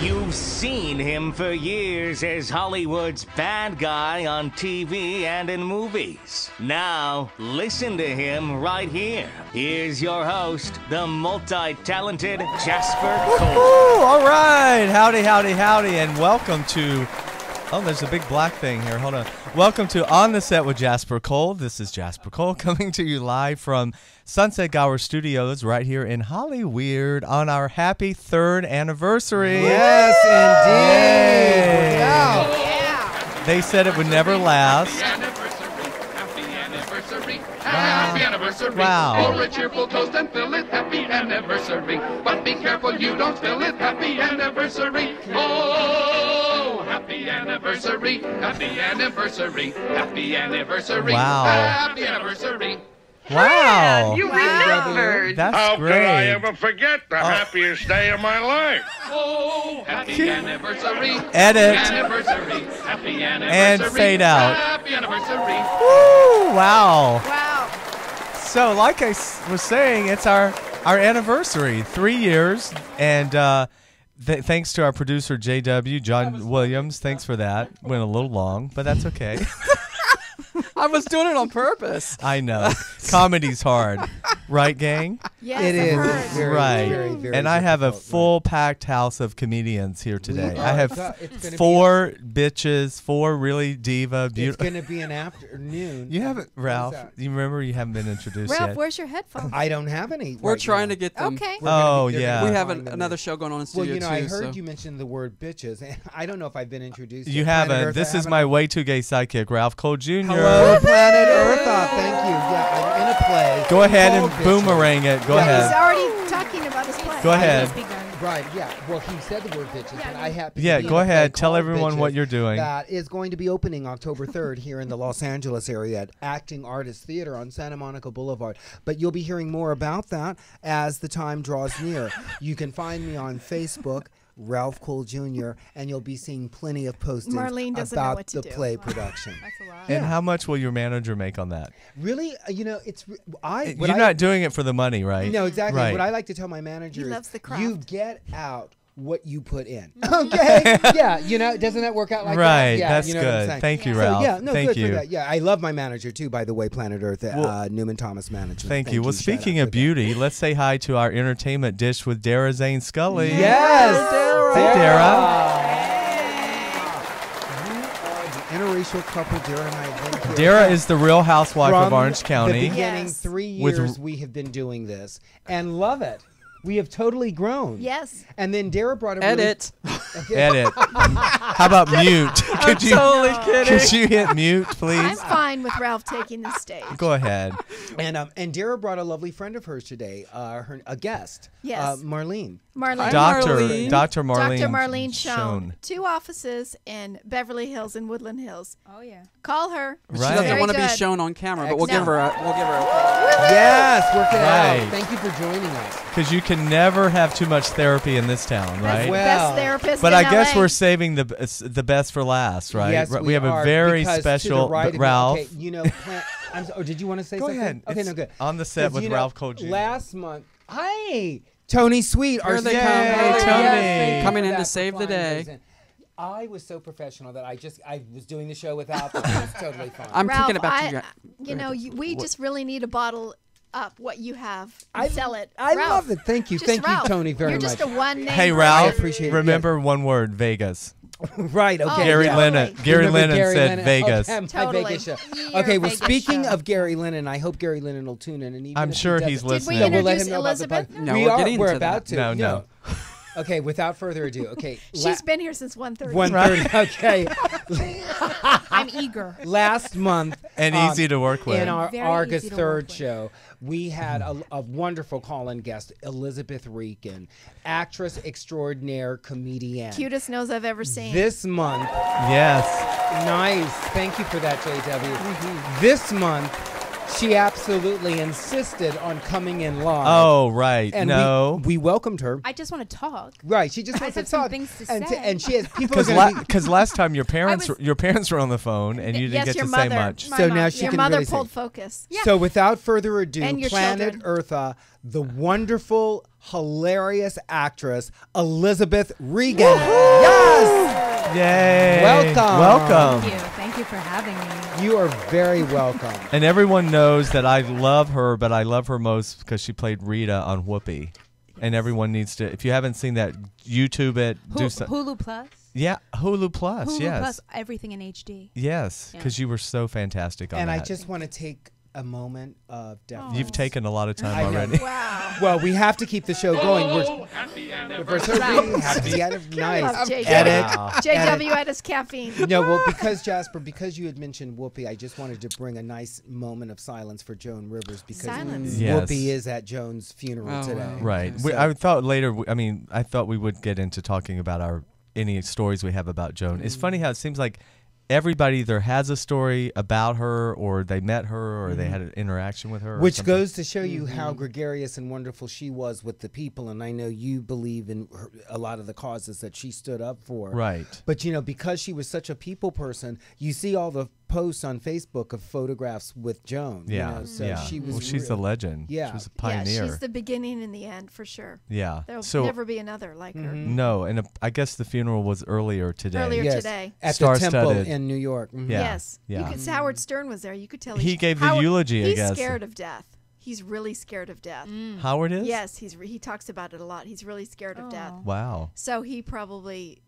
You've seen him for years as Hollywood's bad guy on TV and in movies. Now, listen to him right here. Here's your host, the multi-talented Jasper Cole. All right. Howdy, howdy, howdy, and welcome to... Oh, there's a big black thing here. Hold on. Welcome to On the Set with Jasper Cole. This is Jasper Cole coming to you live from Sunset Gower Studios right here in Hollywood on our happy 3rd anniversary. Yes, indeed. Yeah. They said it would never last. Happy anniversary, happy anniversary. Wow. Pour a cheerful toast and fill it, happy anniversary. But be careful you don't spill it, happy anniversary. Oh, happy anniversary, happy anniversary, happy anniversary. Wow. Happy anniversary. Wow. You remembered. That's How great. could I ever forget the happiest day of my life? Oh, happy anniversary. Edit. Happy anniversary. Happy anniversary. And fade out. Happy anniversary. Woo, wow. Wow. So, like I was saying, it's our anniversary, 3 years, and thanks to our producer JW John Williams. Thanks for that. Went a little long, but that's okay. I was doing it on purpose. I know. Comedy's hard, right, gang? Yes, It is. I've heard. It's very, Right. very, very And I have a difficult, full packed house of comedians here today. We I are- have it's gonna be- 4 bitches, 4 really diva, It's beautiful. going to be an afternoon. You haven't, Ralph. that? You remember you haven't been introduced Ralph, yet. where's your headphones? I don't have any. We're right trying now. to get them. Okay. We're gonna Oh, be- they're yeah. gonna We have find them another in- show going on in Well, studio you know, too. I heard so. you mention the word bitches. And I don't know if I've been introduced. You yet. Planet haven't. Earth, This I is haven't. my way too gay sidekick, Ralph Cole Jr. Hello, Planet Earth. Thank you. Yeah, I'm in a play. Go ahead and called Bitches. boomerang it. Go Yeah, He's ahead. already talking about his play. Go ahead. Right, yeah. Well, he said the word bitches, Yeah, and I happen Yeah, to be go in a play ahead. Tell called everyone what Bitches you're doing. That is going to be opening October 3rd here in the Los Angeles area at Acting Artists Theater on Santa Monica Boulevard. But you'll be hearing more about that as the time draws near. You can find me on Facebook, Ralph Cole Jr., and you'll be seeing plenty of postings Marlene doesn't know about what to the do. play production. That's a lot. And how much will your manager make on that? Really, you know, it's what You're not doing it for the money, right? No, exactly. Right. What I like to tell my manager He is loves the craft. you get out what you put in. Okay? Yeah, you know, doesn't that work out like that? Right, Yeah, that's you know what I'm good. saying? Thank you, So, Ralph. yeah, no, Thank good you. for that. Yeah, I love my manager too, by the way, Planet Earth, Well, Newman Thomas Management. Thank you. Well, Shout speaking out of to them. beauty, let's say hi to our entertainment dish with Dara Zane Scully. Yes! Hey, We are the interracial couple, Dara and I have been here. Dara is the real housewife of From Orange the County. beginning, Yes. 3 With- years we have been doing this and love it. We have totally grown. Yes. And then Dara brought a Edit. Edit. How about mute? Could you, Totally kidding. could you hit mute, I'm please? fine with Ralph taking the stage. Go ahead. And Dara brought a lovely friend of hers today, a guest. Yes. Marlene. Marlene. Marlene. Dr. Marlene. Dr. Marlene Schoen. 2 offices in Beverly Hills and Woodland Hills. Oh, yeah. Call her. She Right. doesn't Very want to be good. shown on camera, but we'll No. give her a. Yes, work it Right. out. Thank you for joining us. Because you can never have too much therapy in this town, right? Well, Best therapist But in I guess LA. we're saving the best for last, right? Yes, we have a are, very because to the special right of me- Ralph. Okay, you know, did you want to say Go something? ahead. Okay, It's no, good. on the set 'Cause, with you know, Ralph Cole Jr. Last month, hi, Tony Sweet, our Here they Yay, come. Here they come. thank you Coming for in to that, save for the flying day. those in. I was so professional that I was doing the show without them. It was totally fine. I'm Ralph, thinking about you. you know, we just really need to bottle up what you have and I- sell it. I Ralph, love it. Thank you. just Thank Ralph. you, Tony, very You're much. just a one-name Hey, person. Ralph, appreciate it. remember one word, Vegas. Right, okay. Oh, Gary yeah. Lennon. Totally. Gary Remember Lennon Gary said Lennon? Vegas. Okay, my Totally. Vegas show. Your Okay, well, Vegas speaking show. of Gary Lennon, I hope Gary Lennon will tune in. And even I'm if he sure doesn't- he's Did we listening. Yeah, we'll let introduce him know about the Elizabeth? podcast. No, we we're are. getting We're to about that. to. No. Okay, without further ado. Okay. She's been here since 1:30. 1:30. Okay. I'm eager. Last month. And easy to work with. In our Very August easy to work 3rd with. show, we had a wonderful call-in guest, Elizabeth Regen, actress extraordinaire, comedian. Cutest nose I've ever seen. This month, Yes. nice. Thank you for that, JW. This month, she absolutely insisted on coming in live. Oh, right. and no. we welcomed her. I just want to talk. Right, she just I wants to have some talk. things to and, say. and she has people are Because gonna last time your parents was- your parents were on the phone and you didn't Yes, get your to say mother. much. My so mom. now she Your can mother really pulled say. focus. Yeah. So without further ado, And your Planet children. Eartha, the wonderful hilarious actress, Elizabeth Regen. Yes! Yay! Welcome. Thank you. Thank you for having me. You are very welcome. And everyone knows that I love her, but I love her most because she played Rita on Whoopi. And everyone needs to, if you haven't seen that, YouTube it. Hulu Plus. Yeah, Hulu Plus, Hulu yes. Plus, everything in HD. Yes, because you were so fantastic on And that. I just want to take a moment of deference. You've taken a lot of time I know. already. Wow. Well, we have to keep the show going. Happy We're anniversary. happy I love nice. JW. Edit. JW at his caffeine. No, well, because Jasper, because you had mentioned Whoopi, I just wanted to bring a nice moment of silence for Joan Rivers because Silence. Yes. Whoopi is at Joan's funeral Oh, today. wow. Right. So- I thought later, I thought we would get into talking about any stories we have about Joan. It's funny how it seems like everybody either has a story about her or they met her or they had an interaction with her. or Which something. goes to show you how gregarious and wonderful she was with the people. And I know you believe in a lot of the causes that she stood up for. Right. But, because she was such a people person, you see all the posts on Facebook of photographs with Joan. Yeah. So yeah. she was well, she's a legend. Yeah. She was a Yeah, pioneer. she's the beginning and the end for sure. Yeah. There'll So never be another like her. no, and I guess the funeral was earlier today. Earlier Yes, today. at the temple Star-studded. in New York. Mhm. Yeah. Yes. Yeah. Howard Stern was there. You could tell He he's- gave the eulogy, I He's guess. scared of death. He's really scared of death. Howard is? Yes, he talks about it a lot. He's really scared of death. Wow. So he probably,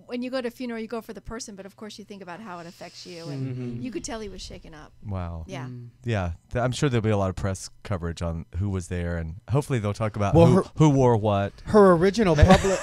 when you go to a funeral, you go for the person, but of course you think about how it affects you. And you could tell he was shaken up. Wow. Yeah. Yeah. I'm sure there'll be a lot of press coverage on who was there, and hopefully they'll talk about Well, who wore what. Her original public.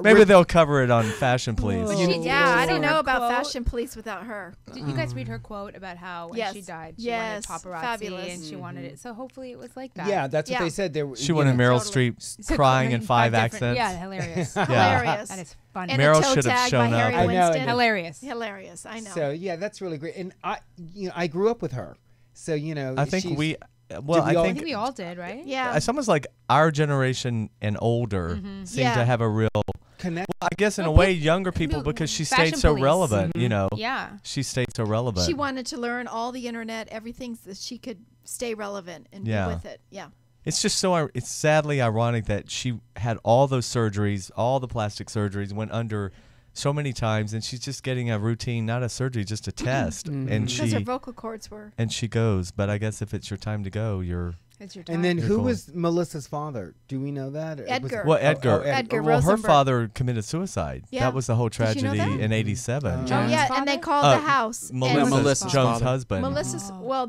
Maybe they'll cover it on Fashion Police. Yeah, I don't know about Quote. Fashion Police without her. Did you guys read her quote about how when Yes. she died, she Yes. wanted paparazzi Fabulous. and she wanted it? So hopefully it was like that. Yeah, that's what Yeah. they said. They were, She wanted Meryl Totally. Streep So crying in 5 different- accents. Yeah, hilarious. Hilarious. That is funny. And Meryl a toe should have tag shown by Harry up. I know, Winston. Hilarious. Hilarious. I know. So yeah, that's really great. And I grew up with her. So I think she's- we. Did Well, we all- I think think we all did, right? yeah. it's almost like our generation and older seem Yeah. to have a real. connect. I guess in a Well, way, younger people because she stayed Fashion so Police. relevant. Yeah. She stayed so relevant. She wanted to learn all the internet, everything that she could stay relevant and Yeah. be with it. Yeah. It's just it's sadly ironic that she had all those surgeries, all the plastic surgeries, went under so many times, and she's just getting a routine, not a surgery, just a test, and Because her she vocal cords were. goes. But I guess if it's your time to go, you're. It's your time. And then You're who going. was Melissa's father? Do we know that? Or was Edgar. it- Well, Edgar. Edgar well, her Rosenberg. father committed suicide. Yeah. That was the whole Did you know tragedy that? in '87. Oh, Joan's yeah, and they father? called the house. and Melissa's Joan's father. husband. Melissa's, well,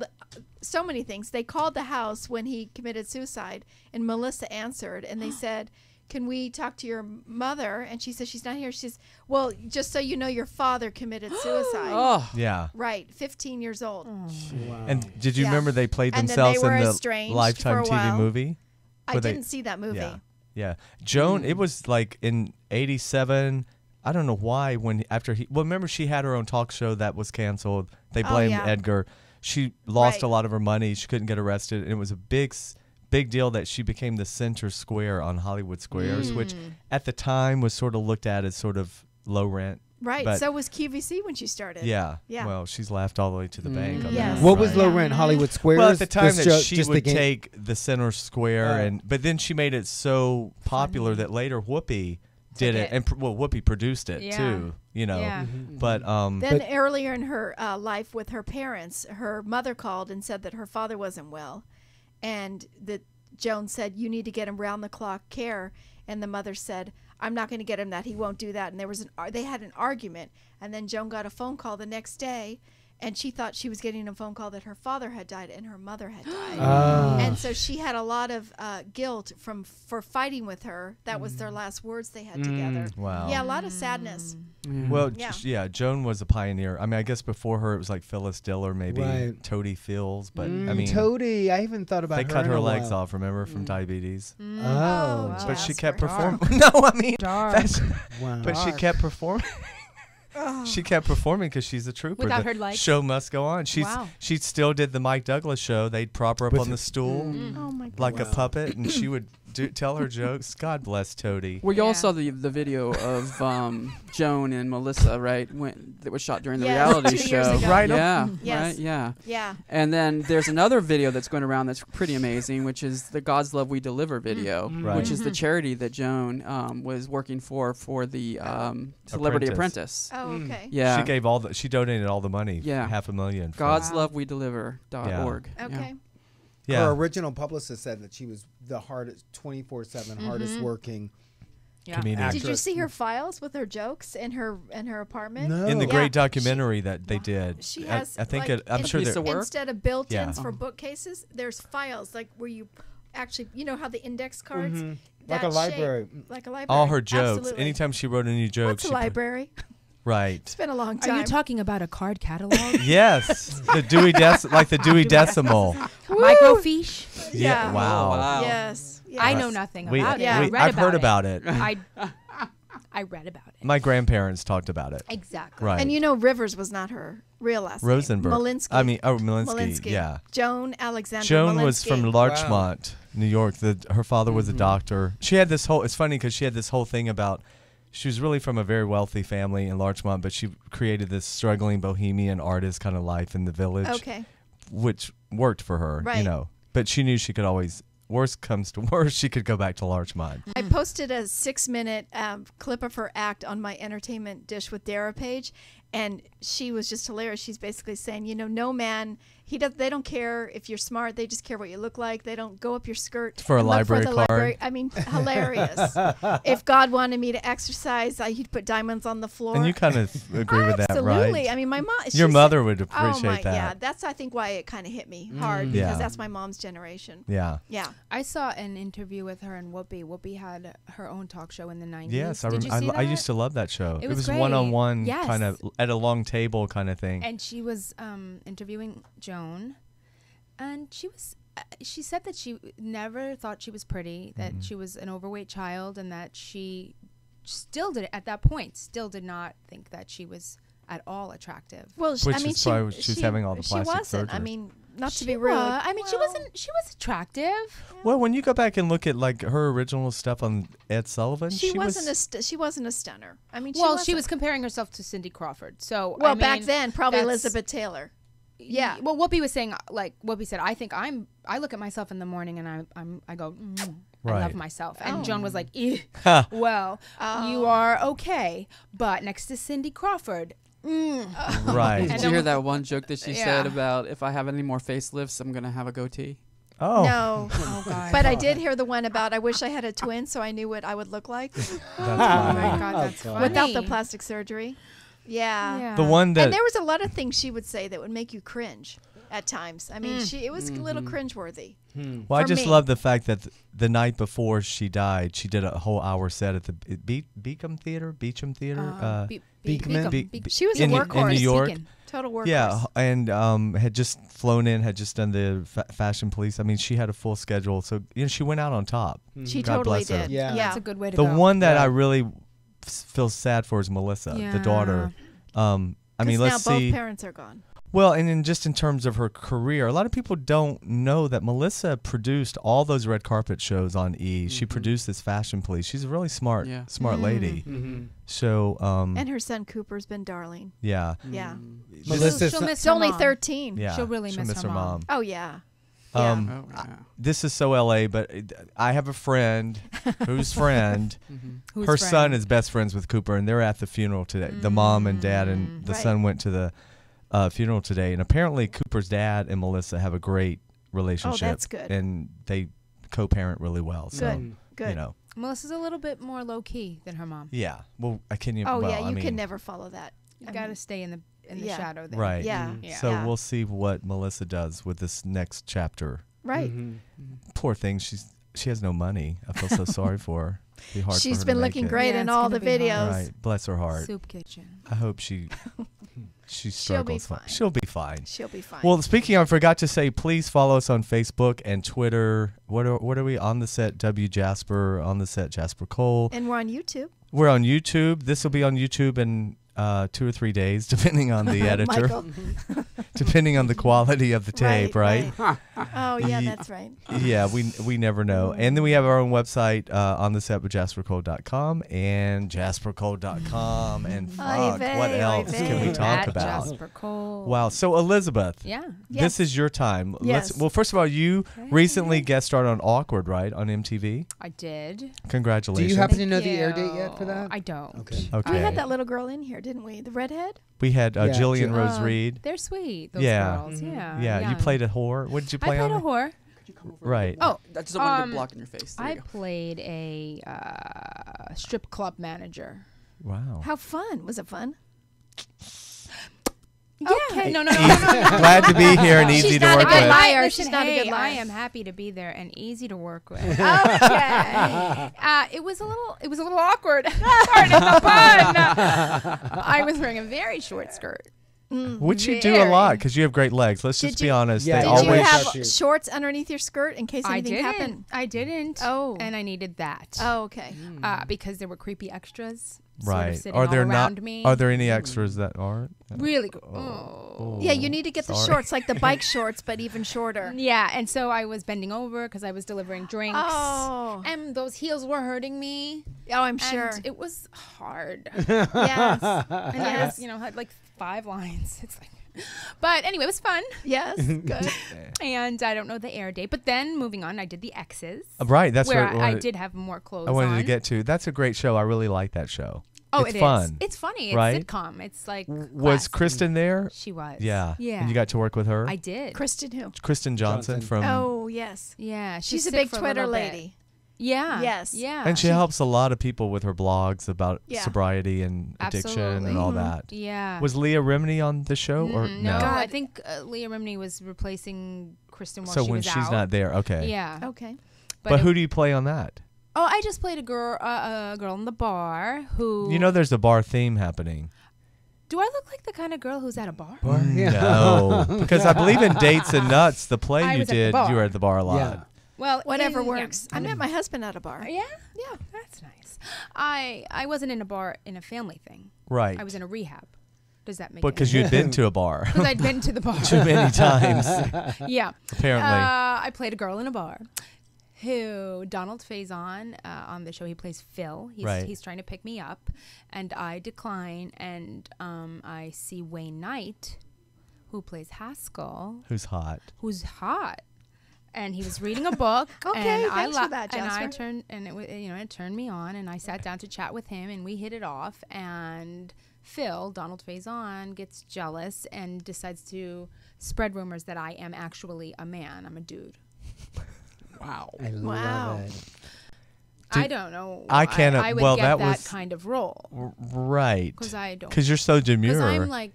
so many things. They called the house when he committed suicide, and Melissa answered, and they said, "Can we talk to your mother?" And she says she's not here. She says, "Well, just so you know, your father committed suicide." Oh, Yeah. Right, 15 years old. Wow. And did you Yeah. remember they played And then themselves they were in the estranged Lifetime for a TV while. movie? I Were they- didn't see that movie. Yeah. Yeah. Joan, it was like in '87. I don't know why remember she had her own talk show that was canceled. They blamed yeah. Edgar. She lost Right. a lot of her money. She couldn't get arrested. And it was a big deal that she became the center square on Hollywood Squares, which at the time was sort of looked at as sort of low rent. Right, But- so was QVC when she started. Yeah. Yeah. Well, she's laughed all the way to the bank on Yes. that. What was right. low Yeah. rent? Hollywood Squares. Well, at the time Just that she would the game- take the center square, Oh. but then she made it so popular that later Whoopi did it, it. and Whoopi produced it Yeah. too. Yeah. But Then earlier in her life with her parents, her mother called and said that her father wasn't well, and that Joan said, "You need to get him round the clock care." And the mother said, "I'm not going to get him that. He won't do that." And there was they had an argument, and then Joan got a phone call the next day, and she thought she was getting a phone call that her father had died and her mother had died. Ah. And so she had a lot of guilt for fighting with her. That was their last words they had together. Wow. Yeah, a lot of sadness. well, Yeah. Joan was a pioneer. I mean, I guess before her it was like Phyllis Diller, maybe Right. Toadie Fields, but I mean, Toadie. I haven't thought about they her cut in her a legs while. off. Remember from diabetes, Oh, but she kept Jasper. performing. No, I mean, Dark. that's, wow. but she kept performing. She kept performing because she's a trooper. Without The her legs? show must go on. Wow. She still did the Mike Douglas show. They'd prop her up With on the stool Oh my God. like a puppet, and she would tell her jokes. God bless Toadie. Well, you all Yeah. saw the video of Joan and Melissa, right? That was shot during the Yes, reality 2 years show. ago. Right. Yeah. Yes. Right. Yeah. Yeah. And then there's another video that's going around that's pretty amazing, which is the God's Love We Deliver video, Right. which is the charity that Joan was working for the Celebrity Apprentice. Oh, okay. Yeah. She gave she donated all the money. Yeah. $500,000. for- God's Wow. Love We Deliver.org. Okay. Yeah. Her original publicist said that she was the hardest, 24/7 hardest working. Yeah. Comedian. Did you Actress. see her files with her jokes in her apartment? No. In the Yeah. great documentary that they did. She has. I think like, I'm sure piece that of work? instead of built-ins Yeah. for bookcases, there's files like where you actually, you know how the index cards, Like that a shape, library. like a library. all her jokes. Absolutely. Anytime she wrote a new joke, What's a she put- library? right. It's been a long Are time. you talking about a card catalog? Yes, the like the Dewey Decimal. Microfiche? Yeah. Wow. Wow. Yes. yes. I know nothing about it. Yeah. I read I've heard about about it. I read about it. My grandparents talked about it. Exactly. Right. And you know, Rivers was not her real last Rosenberg. name. Malinsky. Malinsky. Yeah. Joan Alexander Joan Malinsky. was from Larchmont, New York. Her father was a doctor. She had this whole. It's funny because she had this whole thing about. She was really from a very wealthy family in Larchmont, but she created this struggling bohemian artist kind of life in the village, Okay. which worked for her. Right. You know, but she knew she could always. Worst comes to worst, she could go back to Larchmont. I posted a 6-minute clip of her act on my Entertainment Dish with Dara page, and she was just hilarious. She's basically saying, you know, no man, they don't care if you're smart. They just care what you look like. They don't go up your skirt For a and look library the card. library. I mean, hilarious. If God wanted me to exercise, he'd put diamonds on the floor. And you kind of agree with that, Absolutely. right? I mean, my mom. Your she's- mother would Oh appreciate my, that. yeah. That's I think why it kind of hit me hard Yeah. because that's my mom's generation. Yeah. Yeah. I saw an interview with her and Whoopi. Whoopi had her own talk show in the 90s. Yes, Did you see I that? used to love that show. It was great. one-on-one, Yes. kind of at a long table kind of thing. And she was interviewing Joan, and she said that she never thought she was pretty, that she was an overweight child, and that she still did at that point still did not think that she was at all attractive. Well, Which I mean, is why she was having all the plastic She wasn't. I surgery. mean, not to She be rude. was. I mean, she Well, wasn't. She was attractive. Well, when you go back and look at like her original stuff on Ed Sullivan, She wasn't she wasn't a stunner. I mean, Well, she wasn't. was comparing herself to Cindy Crawford. So Well, I back mean, then, probably that's- Elizabeth Taylor. Yeah. Well, Whoopi was saying, like Whoopi said, I think I look at myself in the morning and I go, I Right. love myself. And Oh. Joan was like, well, you are okay, but next to Cindy Crawford. right. Did you hear that one joke that she said Yeah. about if I have any more facelifts, I'm gonna have a goatee? Oh, No. Oh God. But I did hear the one about I wish I had a twin so I knew what I would look like that's Oh funny. my God, that's funny. without the plastic surgery. Yeah. Yeah. The one that And there was a lot of things she would say that would make you cringe at times. I mean, it was a little cringeworthy. well, I for just me. love the fact that the night before she died, she did a whole hour set at the Beecham Theater. Beekman? She was in a New workhorse. York. Beacon. Total workhorse. Yeah, and had just flown in, had just done the Fashion Police. I mean, she had a full schedule, so she went out on top. She God totally bless her. did. Yeah. That's a good way to The go. one that Yeah. I really feel sad for is Melissa, the daughter. I mean, let's now see. both parents are gone. Well, and in just in terms of her career, a lot of people don't know that Melissa produced all those red carpet shows on E. She produced this Fashion Police. She's a really smart lady. So, And her son Cooper's been darling. yeah. Yeah. Melissa, She'll miss It's her only mom. 13. Yeah. She'll really miss her mom. Oh, yeah. Um, Oh, yeah. This is so LA, but I have a friend whose friend, Who's her friend? son is best friends with Cooper, and they're at the funeral today. The mom and dad and the Right. son went to the funeral today, and apparently Cooper's dad and Melissa have a great relationship. that's good. And they co-parent really well. So, Good. Good. you know, Melissa's a little bit more low key than her mom. yeah. Well, I can. Oh, well, yeah. I You mean, can never follow that. You I got to mean, stay in the Yeah. shadow there. Right. Yeah. Yeah. So Yeah. we'll see what Melissa does with this next chapter. Right. Poor thing. She has no money. I feel so sorry for her. Be hard for She's her to been make looking it. great Yeah, in it's all gonna the be hard. videos. Right. Bless her heart. Soup kitchen. I hope she She'll be struggles. fine. She'll be fine. She'll be fine. Well, speaking of, I forgot to say, please follow us on Facebook and Twitter. What are we on the set? W Jasper, on the set Jasper Cole. and we're on YouTube. We're on YouTube. This will be on YouTube in 2 or 3 days, depending on the editor. Michael. depending on the quality of the tape, right? Oh, yeah, that's right. Yeah, we never know. And then we have our own website on the set with jaspercole.com and jaspercole.com. And fuck, what else can we talk about? Jasper Cole. Wow. So Elizabeth, Yeah. this is your time. Yes. Well, first of all, you recently guest starred on Awkward, right, on MTV? I did. Do Congratulations. you happen to Thank know the air you. date yet for that? I don't. Okay. Okay. We had that little girl in here, didn't we? The redhead? We had Yeah, Jillian Jill- Rose Reed. They're sweet, those Yeah. girls. Yeah. Yeah, you young. played a whore. What did you I play played on? a whore. Right. Oh, That's the one to block in your face. There I you go. played a strip club manager. Wow. How fun. Was it fun? Yeah. Okay. No. Glad to be here and easy She's to not a work good with. liar. Listen, She's not a good hey, liar. I am happy to be there and easy to work with. Okay. It was a little awkward. Pardon the pun. I was wearing a very short skirt. Which you do a lot because you have great legs. Let's just Did be you- honest. Yeah, They Did you always. have Shoot. shorts underneath your skirt in case anything happened? I didn't. Oh. And I needed that. Oh, okay. Because there were creepy extras. Sort Right. of sitting Are there all not? around me. Are there any extras that aren't? Really good. Oh. Yeah, you need to get the Sorry. shorts, like the bike shorts, but even shorter. Yeah, and so I was bending over because I was delivering drinks. Oh. And those heels were hurting me. Oh, I'm sure. And it was hard. Yes. And I was, had like 5 lines. It's like, but anyway, it was fun. Yes. Good. And I don't know the air date. But then moving on, I did the X's. Right. That's where what I did have more clothes I wanted on. to get to. That's a great show. I really like that show. Oh, it's it is. fun. It's funny. It's right? sitcom. It's like Was classic. Kristen there? She was. Yeah. Yeah. And you got to work with her. I did. Kristen who? Kristen Johnson from. Oh, yes. Yeah. She's a sick big for Twitter little bit. lady. Yeah. Yes. Yeah. And she helps a lot of people with her blogs about Yeah. sobriety and addiction Absolutely. and all that. Yeah. Was Leah Remini on the show or No, no? I think Leah Remini was replacing Kristen while So she when was she's out. not there, okay. Yeah. Okay. But it- who do you play on that? Oh, I just played a girl in the bar who. You know, there's a bar theme happening. Do I look like the kind of girl who's at a bar? No, because I believe in Dates and Nuts, the play I you was at the did. bar. You were at the bar a lot. Yeah. Well, Whatever yeah. works. I met my husband at a bar. Yeah. Yeah. That's nice. I wasn't in a bar in a family thing. Right. I was in a rehab. Does that make? Because you'd been to a bar Because I'd been to the bar too many times, Yeah. apparently. I played a girl in a bar. Who Donald Faison on the show? He plays Phil. Right. He's trying to pick me up, and I decline. And I see Wayne Knight, who plays Haskell, Who's hot? who's hot, and he was reading a book. Okay, and thanks for that, and I Jasper. turned, and it turned me on, and I sat down to chat with him, and we hit it off. And Phil, Donald Faison, gets jealous and decides to spread rumors that I am actually a man. I'm a dude. Wow. I Wow. love it. I don't know. I can't- I would well, get that that was- kind of role Right. because I don't. Because you're so demure. Because I'm like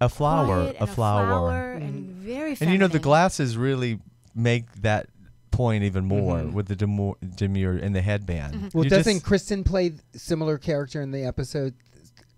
a flower. quiet A and flower. and very. And you know, the feminine. glasses really make that point even more Mhm. with the demure and the headband. Well, You doesn't just- Kristen play similar character in the episode?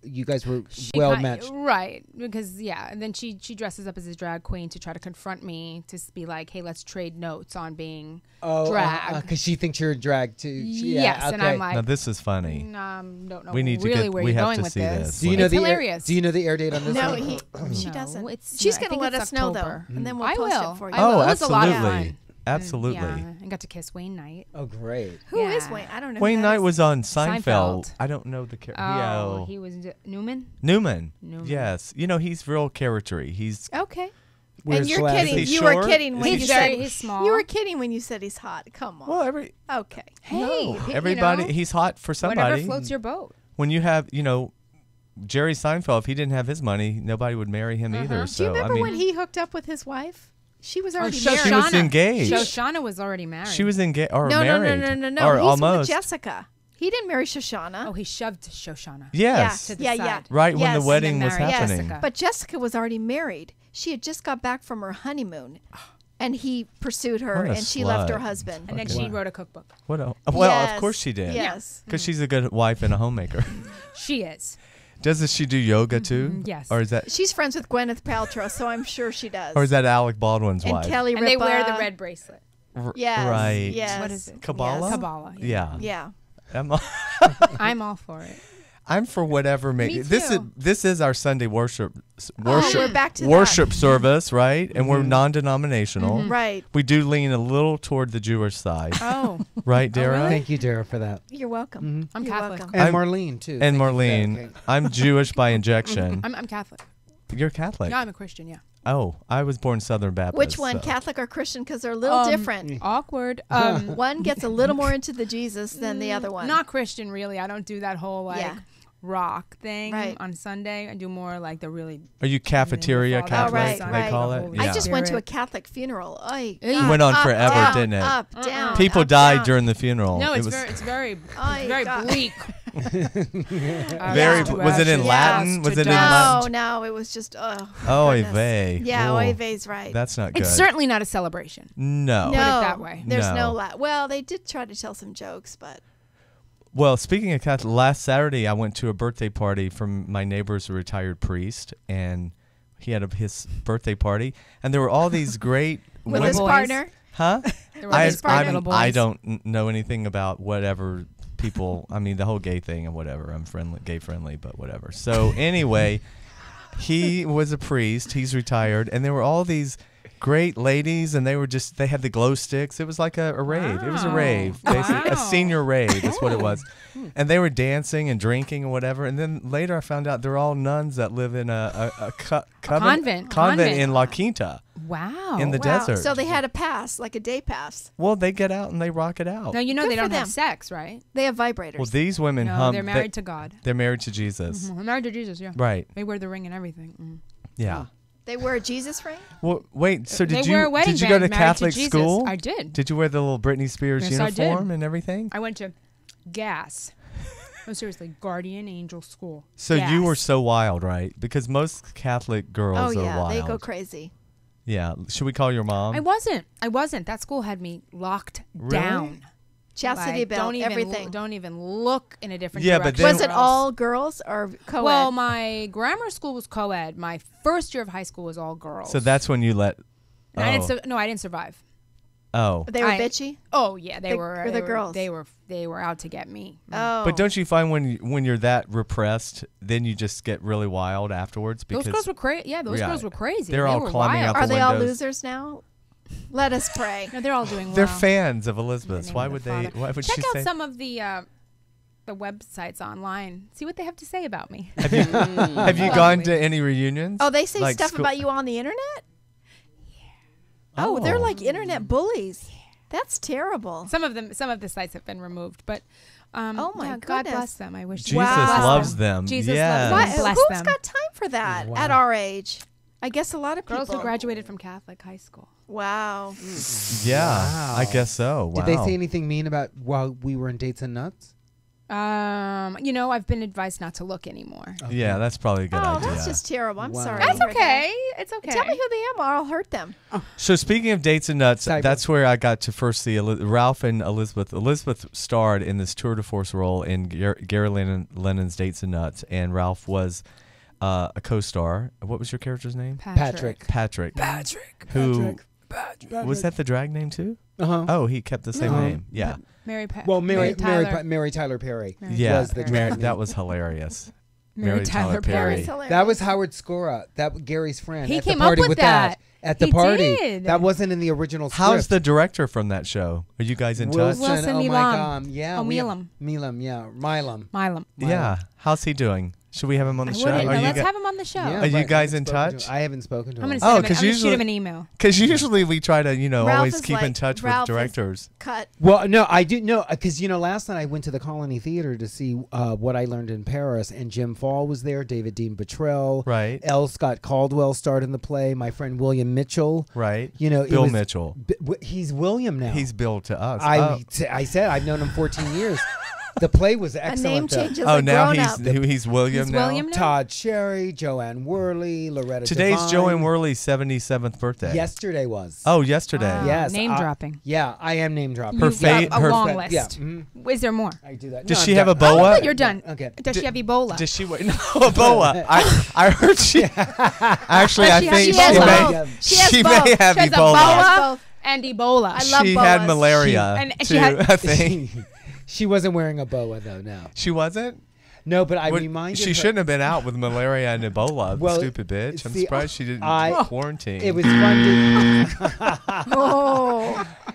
You guys were She well ki- matched. right? Because and then she dresses up as a drag queen to try to confront me to be like, hey, let's trade notes on being drag. Because she thinks you're a drag too. Yes, and I'm like, now this is funny. don't know We need to really get- where we you're have going to with see this. Do you know It's the hilarious. do you know the air date on this? No, one? she No, doesn't. it's She's I going to think let it's us know, though, October. and then we'll I post will. it for you. I will. Oh, It was a lot of absolutely. fun. Absolutely. Yeah, and got to kiss Wayne Knight. Oh, great. Who is Yeah. Wayne? I don't know. Wayne who that Knight is. was on Seinfeld. Seinfeld. I don't know the character. Oh, he was Newman. Newman. Newman. Yes. You know, he's real charactery. He's Okay. Wears And you're glasses. kidding. Is he You were short? kidding Is when he you short? said He's small. You were kidding when you said he's hot. Come on. well, Okay. Hey, no, you everybody. know, He's hot for somebody. whatever floats your boat. When you have, Jerry Seinfeld, if he didn't have his money, nobody would marry him either. Do So you remember I mean, when he hooked up with his wife? She was already Shoshana. married. She was engaged. Shoshana was already married. she was engaged or No, married. no. Or He's almost. with Jessica. He didn't marry Shoshana. Oh, he shoved Shoshana. Yes. To the Yeah, side. yeah. Right when Yes. the wedding And then was married happening. Jessica. But Jessica was already married. She had just got back from her honeymoon, and he pursued her, What a and she left her slut. husband. And then Okay. she wrote a cookbook. What? Well, Yes, of course she did. Yes. Because she's a good wife and a homemaker. She is. Doesn't she do yoga too? Yes. Or is that? She's friends with Gwyneth Paltrow, so I'm sure she does. Or is that Alec Baldwin's and wife? Kelly And Ripa. they wear the red bracelet. Yes. Right. Yes. What is it? Kabbalah? Kabbalah. Yeah. Yeah. I'm, I'm all for it. I'm for whatever Me this is our Sunday worship we're back to worship service, right? And we're non-denominational. Right. We do lean a little toward the Jewish side. Oh. Right, Dara? really? Thank you, Dara, for that. You're welcome. I'm You're Catholic. welcome. And Marlene, too. And Thank you for that. Marlene, Okay. I'm Jewish by injection. I'm Catholic. You're Catholic. No, I'm a Christian. Yeah. Oh, I was born Southern Baptist. Which one, so. Catholic or Christian? Because they're a little different. Awkward. One gets a little more into the Jesus than the other one. Not Christian, really. I don't do that whole like rock thing Right. on Sunday. I do more like the really. Are you cafeteria Oh, Catholic? right, they right. call it. Holy Yeah. I just went to a Spirit. Catholic funeral. It Went on forever, didn't it? Up, down. People up, died down. during the funeral. No, it it's was very Oh, God. bleak. very. Was it in Latin? Was it in No, Latin? no, it was just Oh, goodness. vey. Yeah, Ooh. oy vey's right. That's not good. It's certainly not a celebration. No. no, that way. There's no No. well, they did try to tell some jokes, but Well, speaking of Catholic, last Saturday I went to a birthday party from my neighbor's retired priest, and he had his birthday party, and there were all these great with women- his boys. partner. Huh? There were these partner. little boys. I don't know anything about whatever people. I mean, the whole gay thing and whatever. I'm gay friendly, but whatever. So anyway, he was a priest. He's retired, and there were all these great ladies, and they had the glow sticks. It was like a rave. It was a Wow. rave, basically a Wow. senior rave. That's what it was. And they were dancing and drinking and whatever. And then later I found out they're all nuns that live in a convent in La Quinta Wow. in the Wow. desert. So they had a pass, like a day pass. Well, they get out and they rock it out. Now you know Good they for don't have them. sex, right? They have vibrators. Well, these women No, they're married to God. They're married to Jesus. They're married to Jesus. Yeah. Right. They wear the ring and everything. Yeah. They wear a Jesus ring. Well, wait. So They did wear a you wedding did you go to band, married to Catholic Jesus. school? I did. Did you wear the little Britney Spears Yes, I did. uniform and everything? I went to GAS. No, seriously, Guardian Angel School. So you were GAS. so wild, right? Because most Catholic girls Oh are yeah, wild. they go crazy. Yeah. Should we call your mom? I wasn't. That school had me locked Really? down. Chastity Like, belt, everything. Don't even look in a different Yeah, but direction. then- Was it all girls or co-ed? Well, my grammar school was co-ed. My first year of high school was all girls. So that's when you let. And I didn't survive. Oh. they were I- bitchy. Oh yeah, they The- were. or they the were- girls? They were out to get me. Oh, But don't you find when you're that repressed, then you just get really wild afterwards? Because Those girls were crazy. Yeah, those Yeah. girls were crazy. They're They all were climbing wild. up Are the they all windows. losers now? Let us pray. No, they're all doing well. they're fans of In the Elizabeth's. name Why of the would they? Father. Why would Check she out say? some of the websites online. See what they have to say about me. Have you gone to any reunions? Oh, they say Like stuff school- about you on the internet? Oh, they're like internet bullies. That's terrible. Some of the sites have been removed, but Oh, my yeah, God goodness. bless them. I wish Jesus Wow. loves them. Jesus yes. loves Why, them. Bless who's them. got time for that Wow. at our age? I guess a lot of people. Girls who graduated from Catholic high school. Wow. Yeah, Wow. I guess so. Wow. Did they say anything mean about while we were in Dates and Nuts? I've been advised not to look anymore. Yeah, that's probably a good Oh, idea. that's just terrible. I'm Wow. sorry. That's to hear okay. It's that. okay. Tell me who they are, or I'll hurt them. So speaking of Dates and Nuts, Cyber. that's where I got to first see Ralph and Elizabeth. Elizabeth starred in this tour de force role in Gary Lennon's Dates and Nuts, and Ralph was a co-star. What was your character's name? Patrick. Patrick. Who was that? The drag name too? Uh-huh. Oh, he kept the same No. name. Yeah. Mary Mary Tyler Perry. Yeah. Was the Perry. drag name. That was hilarious. Mary Tyler Perry. That was Howard Scora, that Gary's friend. He at came the up party with that. that. At the He party. did. That wasn't in the original script. How's the director from that show? Are you guys in touch? Wilson oh my Milam. God. Yeah. Oh, we have- Milam. Milam, yeah. Milam. Milam. Yeah. How's he doing? Should we have him on the show? Wouldn't- Are no, you let's guys- have him on the show. Yeah, Are you right. guys I in haven't spoken touch? to him. I haven't spoken to I'm him. gonna Oh, send him. 'cause I'm gonna usually- shoot him an email. Because usually we try to, Ralph always is keep in like- touch Ralph with is directors. Cut. Well, no, I do know because last night I went to the Colony Theater to see What I Learned in Paris, and Jim Fall was there, David Dean Bottrell, Right. L. Scott Caldwell starred in the play. My friend William Mitchell, Right. it Bill was- Mitchell. He's William now. He's Bill to us. I said I've known him 14 years. The play was A excellent. name though. change is Oh, a now grown up. he's William He's now. William now? Todd Sherry, Joanne Worley, Loretta. Today's Devine. Joanne Worley's 77th birthday. Yesterday was. Oh, yesterday. Wow. yes. Name dropping. Yeah, I am name dropping. Her You've got a her long fa- list. yeah, mhm. Is there more? I do that. Does No, she I'm have a done. boa? Oh, you're done. Okay. Does she have Ebola? Does she wait? No, a boa. I heard she. Actually, I Does she have think Ebola? she may. Yeah. She has She both. may have She has a Ebola. boa Both. and Ebola. I love She had boas. malaria And too. she had- I think She wasn't wearing a boa though. No. she wasn't. No, but I reminded She her. shouldn't have been out with malaria and Ebola, Well, stupid bitch. I'm see, surprised she didn't quarantine. It was fun to.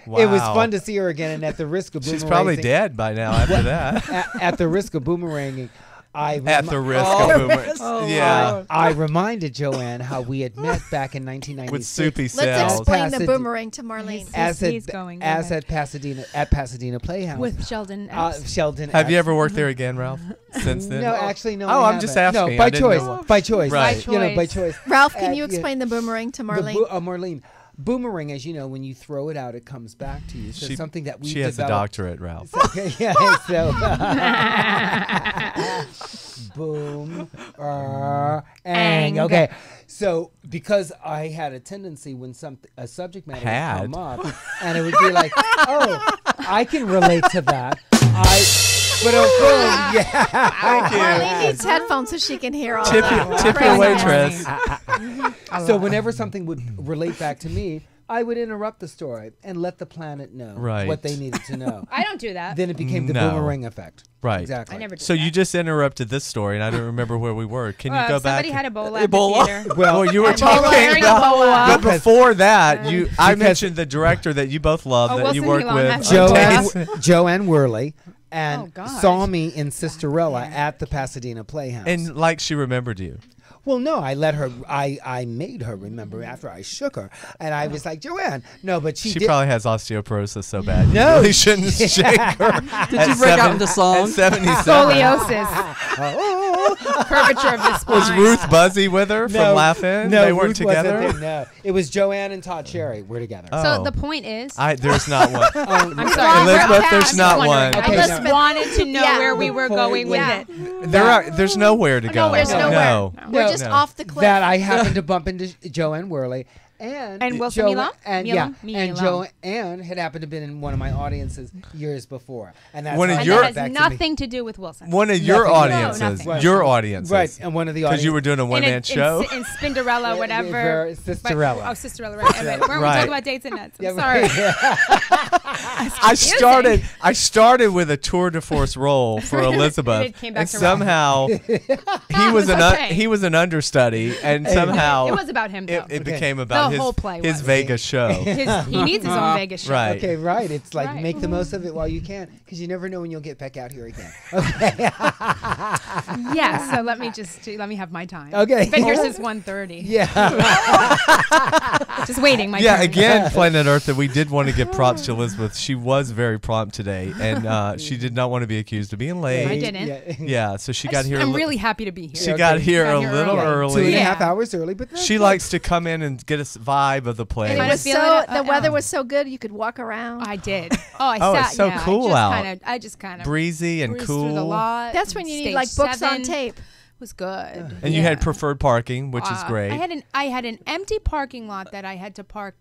Wow. It was fun to see her again, and at the risk of She's probably dead by now after that. at the risk of boomeranging, At the risk of boomerang. Yeah. I reminded Joanne how we had met back in 1996 With soupy Let's cells. explain the Pasad- boomerang to Marlene. He's going. at Pasadena Playhouse With Sheldon. X. Sheldon. Have you X. ever worked there again, Ralph? Since then? No, actually, no. Oh, I I'm just haven't. asking. No, I by didn't choice. know. By choice. Right. You know, by choice. Ralph, can you yeah. explain the boomerang to The Marlene? Marlene. Boomerang, as you know, when you throw it out, it comes back to you. So something that we She has a developed. doctorate, Ralph. Okay, yeah, so boom, ang. Okay, so because I had a tendency when a subject matter would come up, and it would be like, oh, I can relate to that. Marlene needs headphones so she can hear all that. Tip your waitress. So whenever something would relate back to me, I would interrupt the story and let the planet know what they needed to know. I don't do that. Then it became the No. boomerang effect. Right. Exactly. I never do So that. you just interrupted this story, and I don't remember where we were. Can you go back? Somebody had Ebola at the theater. Well, you were Ebola. talking Wearing about. Ebola. But before that, I Because- mentioned the director that you both love Oh, that you Wilson work Elon with. has Joanne Worley. And Oh, gosh. saw me in Sisterella at the Pasadena Playhouse. And like she remembered you. Well, no, I let her. I made her remember after I shook her, and I was like, Joanne, no, but she did. Probably has osteoporosis so bad. You No. really shouldn't shake her. Did you break out into song? At 77. Scoliosis. Curvature of the spine. Was Ruth Buzzy with her from Laugh-In? No, They weren't Ruth wasn't together? there, no, it was Joanne and Todd Cherry. We're together. So the point is, There's not one. I'm sorry, Elizabeth, there's just not wondering. one. I Okay, just no. wanted to know Yeah. where we were going with Yeah. it. There's nowhere to go. There's nowhere. No. We're No. just No. off the cliff. That I happened to bump into Joanne Worley. And Wilson Milan? and Milan? and Milan. Joanne had happened to been in one of my audiences years before, and that's One of how it And your- got that back has to me. nothing to do with Wilson. One of your Nothing. No, audiences. nothing. Your audiences. Right, and one of the Because you audience- were doing a one-man show. In Spinderella, whatever. Sisterella. Oh, Sisterella, right. We're Right. talking about dates and nuts. I'm Yeah, sorry. I started with a tour de force role for Elizabeth, It came back and to somehow he was an understudy, and somehow It was about him, though. it became about The whole play his was. Vegas show. He needs his own Vegas show. Right. Okay, right. It's like Right. make the most of it while you can, because you never know when you'll get back out here again. Okay. Yeah, so let me have my time. Okay. Been here since 1:30. Yeah. Just waiting my Yeah, turn. again, Planet Earth, that we did want to give props to Elizabeth. She was very prompt today, and she did not want to be accused of being late. I didn't. Yeah, so she got here. I'm really happy to be here. She got here a Got here little early. early. 2.5 hours early, but She likes to come in and get a vibe of the place. And it Kinda was feeling so it, the weather was so good you could walk around. I did. Oh, I Oh, sat. it's so yeah, cool out. I just kind of breezy and breezed cool. through the lot. That's when you need Stage like books 7 on tape. Was good. And you had preferred parking, which is great. I had an empty parking lot that I had to park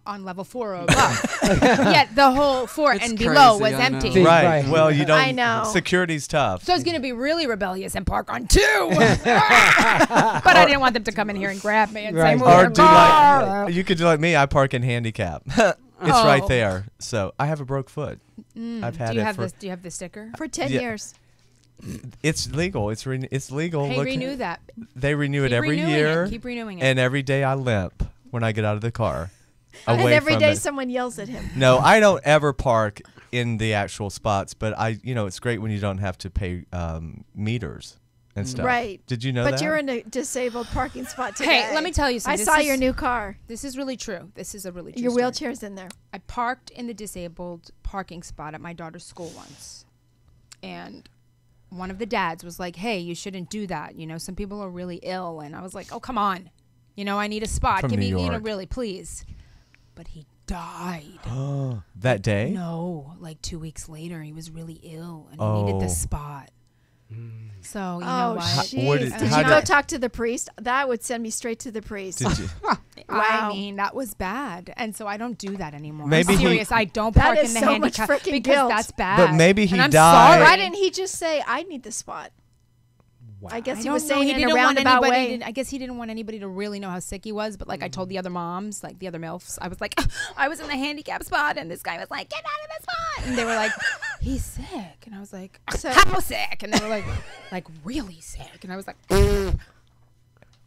on level 4 or above. Yet the whole 4 It's and below crazy, was I know. empty. Right. Right. Well, you don't. I know. Security's tough. So I was going to be really rebellious and park on 2. But I didn't want them to come in here and grab me and say, Right. "Move Or your do car." like you could do like me. I park in handicap. It's right there. So I have a broke foot. I've had Do you it have for. this? Do you have the sticker? For 10 Yeah. years. It's legal. It's legal. Hey, Look, renew that. They renew it Keep every renewing year. it. Keep renewing it. And every day I limp when I get out of the car. And Away every from day it. someone yells at him. No, I don't ever park in the actual spots, but it's great when you don't have to pay meters and stuff. Right. Did you know that? But you're in a disabled parking spot today. Hey, let me tell you I something. saw your new car. This is really true. This is a really true Your story. wheelchair's in there. I parked in the disabled parking spot at my daughter's school once. And one of the dads was like, "Hey, you shouldn't do that. You know, some people are really ill." And I was like, "Oh, come on. You know, I need a spot. From Give me, New you know, York. really, please." But he died. that day? No, like 2 weeks later, he was really ill and he Oh. needed the spot. So, you know Oh, what? What jeez. did- Did how you go did- talk to the priest? That would send me straight to the priest. Did you? I mean, that was bad. And so I don't do that anymore. Maybe I'm he- serious. I don't That park is in the so much handicap freaking because guilt. that's bad. But maybe he and I'm died- Sorry. Why didn't he just say, I need the spot? I guess he was saying it in a roundabout way. I guess he didn't want anybody to really know how sick he was. But like I told the other moms, like the other MILFs, I was like, I was in the handicap spot, and this guy was like, "Get out of the spot!" And they were like, he's sick. And I was like, So- how sick? And they were like really sick. And I was like,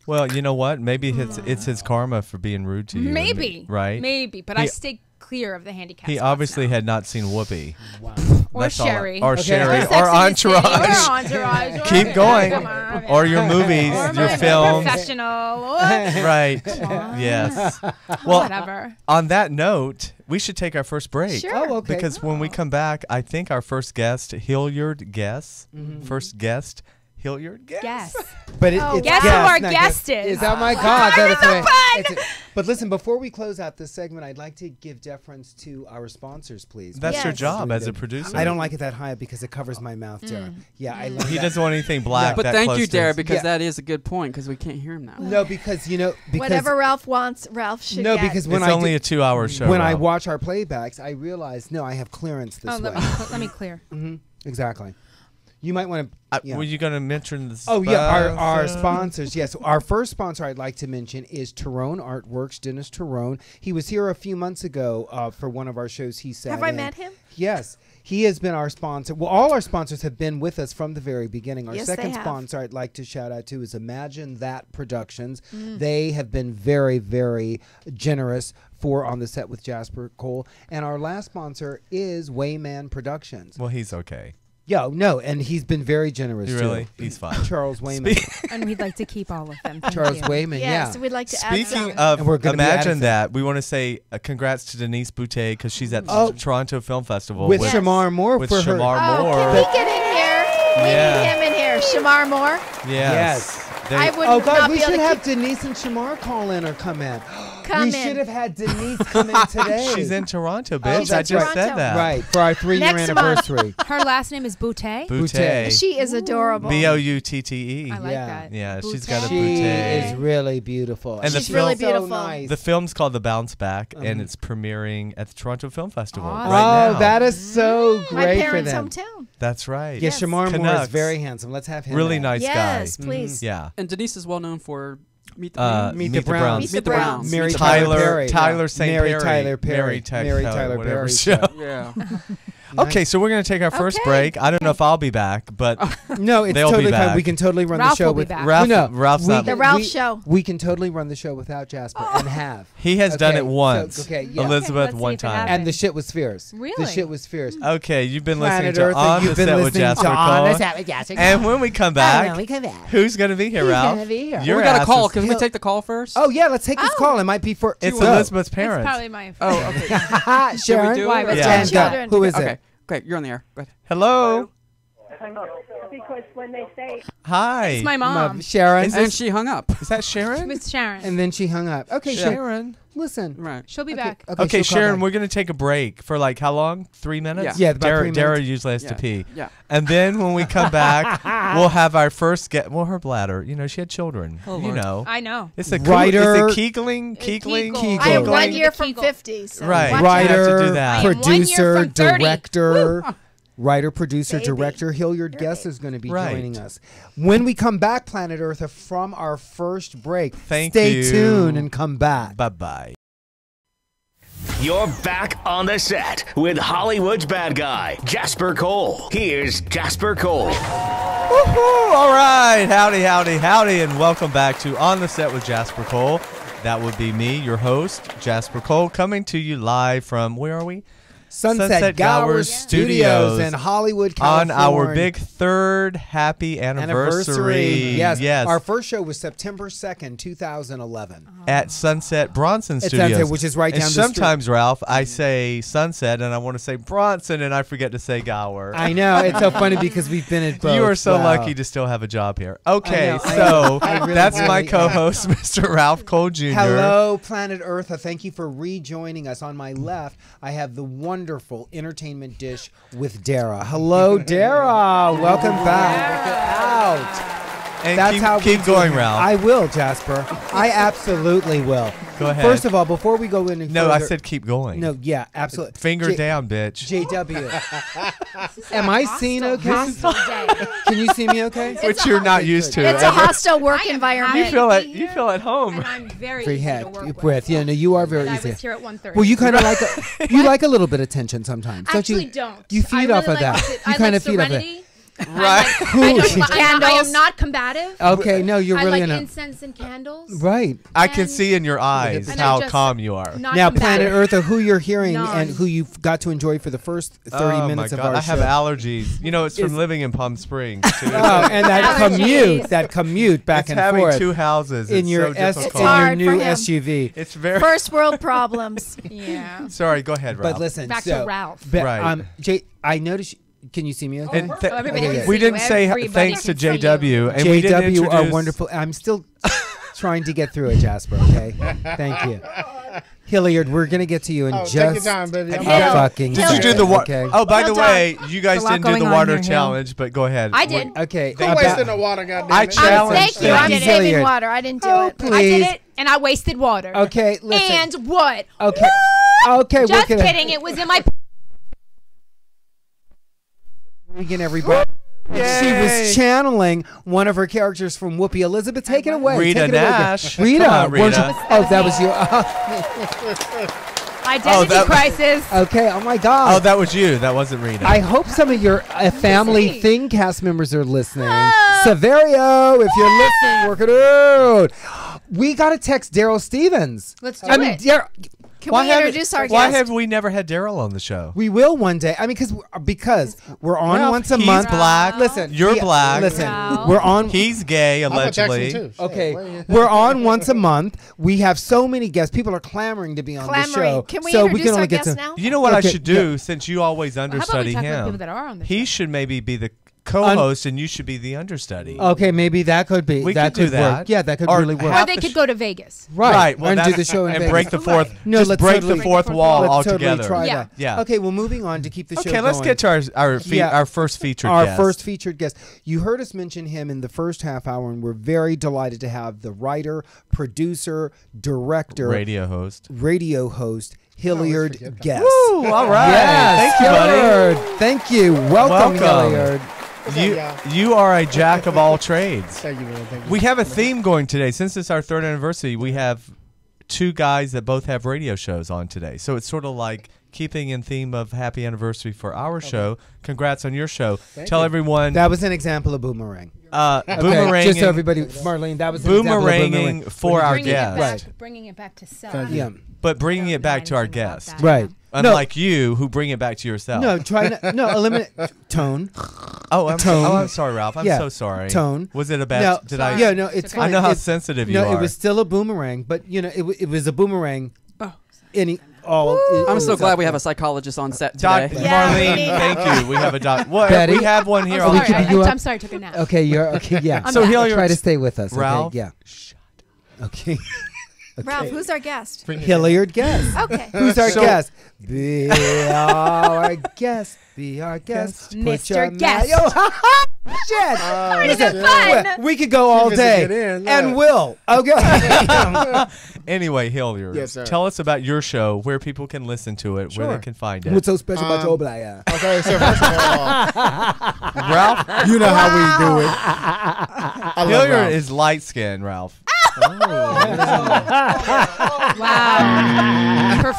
Well, you know what? Maybe it's his karma for being rude to you. maybe. Right? Maybe. But I stay clear of the handicap. He spots obviously now. had not seen Whoopi. Wow. Or That's all Sherry. Or Okay. Sherry. Or Or Sex and the City, Entourage. Or Entourage. Or Keep going. Come on. Or your movies, Or your my films. Professional. Right. on. Yes. Well, Whatever. on that note, we should take our first break. Sure. Oh, okay. Because when we come back, I think our first guest, Hilliard guest, first guest, Hilliard guest. Yes. But Oh, it's Guess guest, who our not guest is. Oh my God. Sorry, That is so right. fun. But listen, before we close out this segment, I'd like to give deference to our sponsors, please. That's your Yes. job as a producer. I don't like it that high because it covers my mouth, Dara. Yeah, I learned He that. doesn't want anything black. But that thank close you, to Dara, his- because Yeah. that is a good point because we can't hear him that way. No, because Whatever Ralph wants, Ralph should no, get. because when It's I only do- a 2-hour show. when I Rob. watch our playbacks, I realize no, I have clearance this way. Let me clear. Exactly. You might want to. Were you going to mention the Oh yeah, our sponsor? sponsors. Yes, our first sponsor I'd like to mention is Tyrone Artworks. Dennis Tyrone. He was here a few months ago for one of our shows. He sat Have I in. met him? Yes, he has been our sponsor. Well, all our sponsors have been with us from the very beginning. Our Yes, they second have. sponsor I'd like to shout out to is Imagine That Productions. They have been very, very generous for On the Set with Jasper Cole. And our last sponsor is Wayman Productions. Well, he's okay. Yeah, no, and he's been very generous Really? too. He's fine. Charles Wayman. And we'd like to keep all of them. Thank Charles you. Wayman, Yes, yeah. we'd like to add Speaking some. of And we're gonna be adding Imagine some. That, we want to say congrats to Denise Boutte because she's at Oh. Toronto Film Festival With Yes. Shamar Moore with for her. Shamar Oh, Moore. can we get in here? We Yeah. need him in here. Shamar Moore. Yes. They- I would Oh not God, be we able should to have keep. Denise and Shamar call in or come in. Come we in. should have had Denise come in today. She's in Toronto, bitch. She's in I just said Toronto. that. right for our 3-year Next month. anniversary. Her last name is Boutte. Boutte. She is adorable. Boutte. I like Yeah. that. Yeah, she's Boutte. got a She boutte. is really beautiful. And the She's really film- beautiful. So nice. The film's called The Bounce Back, and it's premiering at the Toronto Film Festival Awesome. right oh, now. that is so My great for parents' them. hometown. That's right. Yes, Shamar Moore is Canucks. very handsome. Let's have him. Really in. nice Yes, guy. please. Yeah. And Denise is well known for Meet the Uh, Browns. Meet the Browns. Meet the Browns. Mary Tyler Perry. Tyler St. Mary Perry. Tyler Perry. Mary Tyler whatever Perry show. show. Yeah. Okay, so we're going to take our first Okay. break. I don't know if I'll be back, but No, it's They'll be totally fine. back. We can totally run Ralph the show will be with back. Ralph, No, Ralph's we not. The Ralph Show. We can totally run the show without Jasper and have. He has done Okay, it once. so- okay, yeah. Elizabeth Okay, let's one see if it time. happens. And the shit was fierce. Really? The shit was fierce. Okay, you've been Planet listening Earth, to On the you've been Set with listening Jasper to On the Cole. Set with Jasper And when we come back, who's going to be here, Ralph? gonna be here. Your we got a ass call. is- Can we take the call first? Oh yeah, let's take this call. It might be for It's Go. Elizabeth's It's parents. probably my. Oh, okay. Sharon. do it? Why? What's Yeah. And Children. who is Okay. it? Okay, you're on the air. Go ahead. Hello. Because when they say Hi. It's my mom. Sharon. Is And this- she hung up. Is that Sharon? Miss Sharon. And then she hung up. Okay, Yeah. Sharon. Listen. Right. She'll be Okay, back. Okay, she'll call Sharon, back. we're going to take a break for like how long? 3 minutes? Yeah, about 3 Dara minutes. usually has to Yeah. pee. Yeah. And then when we come back, we'll have our first get. Well, her bladder. You know, she had children. Oh, you Lord. know. I know. It's a Writer- Is it Keegling? Keegling? Kegel. I am Kegel. 1 year from Kegel. 50. So Right. watch Right. out. have to Writer, do that. I am 1 year producer, from 30. director. Writer, producer, Baby. director, Hilliard Guest is going to be Right. joining us. When we come back, Planet Earth, from our first break, Thank stay you. tuned and come back. Bye-bye. You're back on the set with Hollywood's bad guy, Jasper Cole. Here's Jasper Cole. Woohoo! All right. Howdy, howdy, howdy, and welcome back to On the Set with Jasper Cole. That would be me, your host, Jasper Cole, coming to you live from, where are we? Sunset Gower Gower Studios in Hollywood, California. On our big third happy anniversary. Yes. Our first show was September 2nd, 2011. At Sunset Bronson At Studios. Sunset, which is right And down the street. sometimes, Ralph, I say Sunset and I want to say Bronson and I forget to say Gower. I know. It's so funny because we've been at both. You are so Wow. lucky to still have a job here. Okay, I so know. I really, that's my really am. co-host, Mr. Ralph Cole Jr. Hello, Planet Earth. Thank you for rejoining us. On my left, I have the wonderful entertainment dish with Dara. Hello, Dara. Welcome back. Look out. And That's keep, how we keep do going, it. Ralph. I will, Jasper. I absolutely will. Go ahead. First of all, before we go any no, further, I said keep going. no. Yeah, absolutely. Finger down, bitch. JW. Am I seen okay? Hostile day. Can you see me okay? Which you're not used to. It's a ever. hostile work I am environment. happy You feel at home. And I'm very Free easy head to work with. Yeah, no, you are very I easy. was here at 1:30. Well, you kind of you like a little bit of tension sometimes, don't Actually you? don't. You feed I off of really like that. it. You I kind like of feed off of that. serenity. Right. I am not combative. Okay, no, you're I really like in a incense and candles. right. I can And- see in your eyes and how I'm just calm you are. Not Now, combative. Planet Earth, who you're hearing None. and who you've got to enjoy for the first 30 oh minutes my of God, our I have show. allergies. You know, it's Is- from living in Palm Springs. Too. Oh, and Allergies. that commute back it's and having forth two houses in it's your so difficult. in your hard new for him. SUV. It's very. First world problems. Yeah. Sorry, go ahead, Ralph. But listen, Back so, to Ralph. Right. Jay, I noticed. Can you see me okay? And everybody can we see didn't you. say Everybody thanks to can see JW. And we didn't JW are introduce- wonderful. I'm still trying to get through it, Jasper. Okay, thank you, Hilliard. We're gonna get to you in Take your just time, baby. a I'm Hill. fucking Did you do second, the water? okay? Oh, by the Well done. way, you guys There's a lot didn't do going the on water here, Hill. challenge, but go ahead. I did. Okay, Who wasting the water, goddamn I it? challenge- Thank you. Thank I'm you, saving Hilliard. water. I didn't do Oh, it. please. I did it, and I wasted water. Okay, listen. And what? Okay, okay, Just we're gonna kidding. It was in my. Regen, everybody. She was channeling one of her characters from Whoopi. Elizabeth, take it away. Rita Take it away. Nash. Rita, Come on, weren't Rita. you- oh, that was you. Identity crisis. Okay. Oh my God. Oh, that was you. That wasn't Rita. I hope some of your family see. thing cast members are listening. Severio, if you're listening, work it out. We got to text Daryl Stevens. Let's do I mean, it. Can we introduce our Why guest? have we never had Daryl on the show? we will one day. I mean, because we're on Ralph, once a he's month. black. Listen, You're black. Listen, Ralph. we're on. He's gay, I'm gonna text him allegedly. too. Shit, Okay, wait. we're on once a month. We have so many guests. People are clamoring to be on the Clamoring. show. Can we so introduce can only our get guest to. now? You know what Okay, I should do, since you always How about we understudy talk about him? people that are on the He show? should maybe be the co-host, and you should be the understudy. Okay, maybe that could be. We that could do could that. work. Yeah, that could Or really work. have Or they the could go to Vegas. Right. Well, and do that's- the show in and Vegas. break the fourth. No, just let's break totally- the fourth wall Let's altogether. totally try Yeah. that. Yeah. Okay, well, moving on to keep the show Okay, let's going. get to our first featured Our guest. first featured guest. You heard us mention him in the first half hour, and we're very delighted to have the writer, producer, director, radio host. Hilliard Guest. Ooh, all right. Yes, Thank you, buddy. Hilliard. Thank you. Welcome, Hilliard. You are a jack of all trades. Thank you, man. Thank you. We have a theme going today. Since it's our third anniversary, we have two guys that both have radio shows on today. So it's sort of like keeping in theme of happy anniversary for our show. Congrats on your show. Tell everyone. That was an example of boomerang. Boomeranging. Just so everybody, Marlene, that was an example of Boomeranging for our guests. Bringing it back to self. Yeah. But bringing it back to our guest. Right. Unlike you, who bring it back to yourself. No, try not. No, eliminate tone. I'm sorry, Ralph. I'm Yeah. so sorry. Tone. Was it a bad? No, Did I? Yeah, no, it's I fine. know how It's- sensitive you No, are. it was still a boomerang, but it was a boomerang. I'm I'm so glad we have a psychologist on set today. Marlene, thank you. We have a doc. Well, Betty? we have one here. I'm we sorry, keeping you up? I'm sorry, I took a nap. Okay, you're okay. Yeah. I'm back. Try to stay with us. Ralph, Okay, yeah. Okay. Ralph, who's our guest? Hilliard Guest. Okay. Who's our guest? Be our guest. Be our guest. Mr. Guest. Shit. Listen, fun. we could go all She day. visited in, And look. will. Okay. Anyway, Hilliard, Yes, sir. tell us about your show, where people can listen to it, where Sure. they can find it. What's so special about Joe Blaya? Okay, so first of all, Ralph, You know how we do it. I love Hilliard Ralph. is light skinned, Ralph. Wow.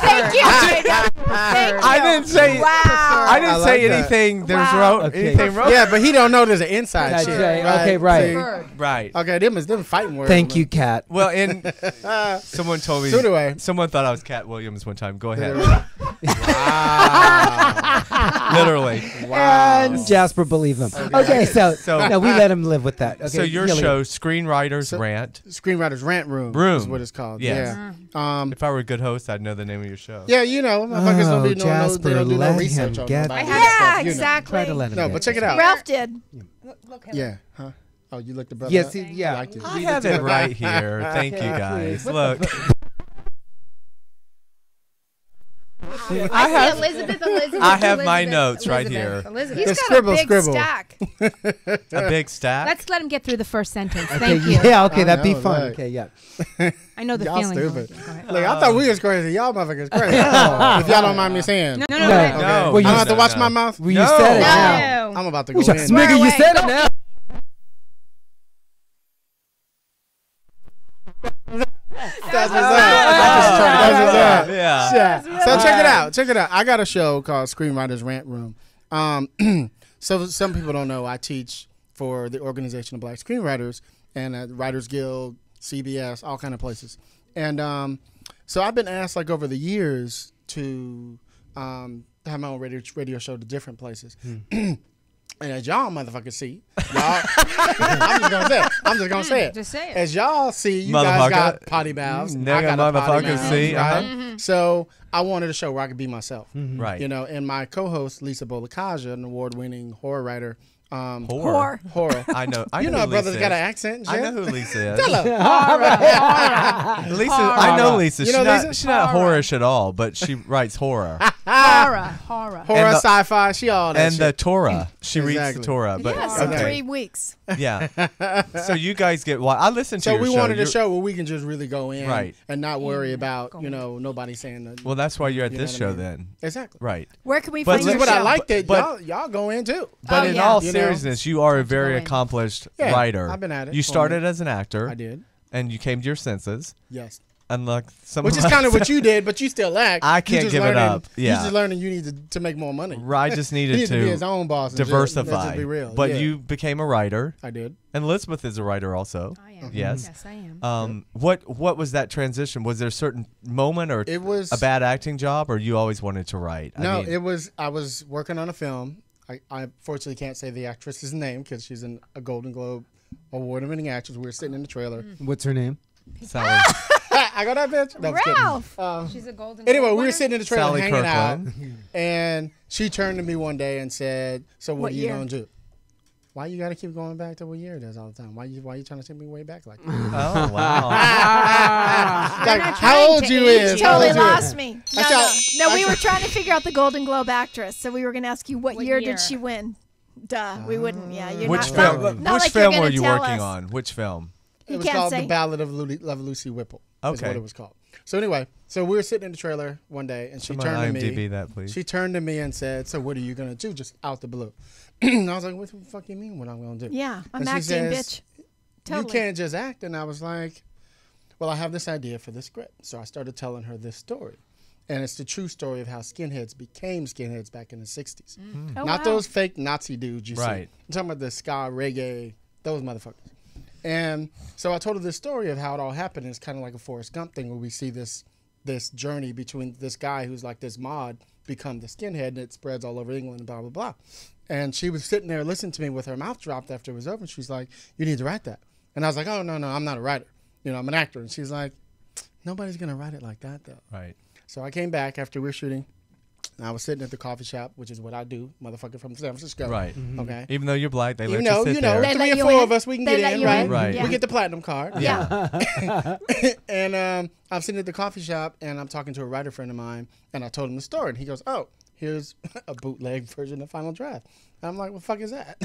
Thank you. I didn't say. Wow. I didn't I say like that. anything. There's Wow. anything wrong. Yeah, but he don't know there's an inside That's shit. right. Okay, right. See? Right. Okay, them fighting words. Thank you, Kat. Well, and someone told me. So do I. Someone thought I was Cat Williams one time. Go ahead. Wow. Literally. And Jasper believed them. Okay, so no, we let him live with that. Okay, So your Hilliard. show, Screenwriters Rant. Screenwriters Rant Room. Room. is what it's called. Yes. Yeah. If I were a good host, I'd know the name of your show. Yeah, you know, motherfuckers don't do Jasper, they don't do no let research him on get nobody. this. Yeah, Stuff, you know. exactly. Try to let him No, get but check it this. out. Ralph did. Yeah, huh? Oh, you looked the brother Yes, up? yeah. I liked it. I have it right here. Thank you, guys. Look. I see Elizabeth. I have my notes right here. Elizabeth. He's Just got a big scribble. stack. A big stack. Let's let him get through the first sentence. Okay, Thank you. yeah, okay, that'd be know, fun. right. Okay, yeah. I know the Y'all feeling. stupid. Go ahead. Look, I thought we was crazy. Y'all motherfuckers crazy. If y'all don't mind me saying. No. No. Okay. No. I Well, don't have to no, watch no. my mouth. Well, you No. said it No. now. I'm about to go in. Nigga, you away. said it now. That's what's up. Yeah. So check it out. Check it out. I got a show called Screenwriters Rant Room. So some people don't know I teach for the Organization of Black Screenwriters and Writers Guild, CBS, all kind of places. And so I've been asked like over the years to have my own radio show to different places. And as y'all motherfuckers see, y'all, I'm just gonna say it. Just say it. As y'all see, you guys got potty mouths. I got a potty Motherfuckers mouth, see. right? So I wanted a show where I could be myself. Right. You know, and my co-host Lisa Bolakaja, an award-winning horror writer. Horror. Horror. I know. I You know, who brother's Lisa got is. an accent. And I shit. know who Lisa is. Tell her. Lisa, I know Lisa. You know Lisa? She's not whorish at all, but she writes horror. Horror. Horror, And the- sci-fi. She all that And the shit. Torah. She reads the Exactly. Torah. But Yes, in okay. 3 weeks. Yeah. So you guys get I listen to So your we show. wanted a You're- show where we can just really go in Right. and not worry about, you know, nobody saying nothing. Well, that's why you're at You know this what I show mean? then. Exactly. Right. Where can we But find This your is what show? I like that but- y'all go in too. But Oh, in yeah. all You know? seriousness, you are a very go in. accomplished Yeah, writer. I've been at it You for a started minute. as an actor. I did. And you came to your senses. Yes. Unlike some Which of is us. kind of what you did, but you still act. I You can't just give it learning- up. Yeah. You just learning you need to make more money. I just He needed needs to be to his own boss. and shit. Let's diversify. just be real. But Yeah. you became a writer. I did. And Elizabeth is a writer also. I am. Yes. Yes, I am. What was that transition? Was there a certain moment or It was a bad acting job, or you always wanted to write? No, I mean, I was working on a film. I fortunately can't say the actress's name because she's a Golden Globe award-winning actress. We were sitting in the trailer. What's her name? Sally, I got that bitch. No, I'm just kidding. Ralph. She's a golden. Anyway, we Globe were sitting in the trailer Sally hanging out, Kirkland. and she turned to me one day and said, "So what What are you year? gonna do? Why you gotta keep going back to what year it is all the time? Why you trying to take me way back like that? oh wow! Like, not how trying old to you age is? you. How old Totally you is? lost me. No, I no. shot- We were trying to figure out the Golden Globe actress, so we were going to ask you what What year year? did she win? Duh, we wouldn't. Yeah, you're Which not, film? not Which like you're film gonna were you tell working us. on? Which film? It You was can't called say. The Ballad of Love Lucy Whipple. Is Okay. what it was called. So anyway, so we were sitting in the trailer one day, and she Come on, turned to IMDb me. that, please. She turned to me and said, "So what are you gonna do?" Just out the blue. And I was like, "What the fuck you mean? What I'm gonna do?" Yeah, I'm And she acting, says, bitch. Totally. You can't just act. And I was like, well, I have this idea for the script. So I started telling her this story. And it's the true story of how skinheads became skinheads back in the 60s. Oh, Not wow. those fake Nazi dudes you see. Right. I'm talking about the ska, reggae, those motherfuckers. And so I told her this story of how it all happened. It's kind of like a Forrest Gump thing where we see this journey between this guy who's like this mod become the skinhead, and it spreads all over England and blah, blah, blah. And she was sitting there listening to me with her mouth dropped after it was over. And she's like, "You need to write that." And I was like, "Oh, no, I'm not a writer. You know, I'm an actor." And she's like, "Nobody's going to write it like that, though." Right. So I came back after we were shooting. And I was sitting at the coffee shop, which is what I do, motherfucker from San Francisco. Right. Okay. Even though you're black, they You let know, you sit you know, there. They let 3 or you 4 in? of us, we can They get let in, you right? in? Right. Yeah. We get the platinum card. Yeah. And I'm sitting at the coffee shop, and I'm talking to a writer friend of mine, and I told him the story, and he goes, "Oh, here's a bootleg version of Final Draft." And I'm like, "What the fuck is that?"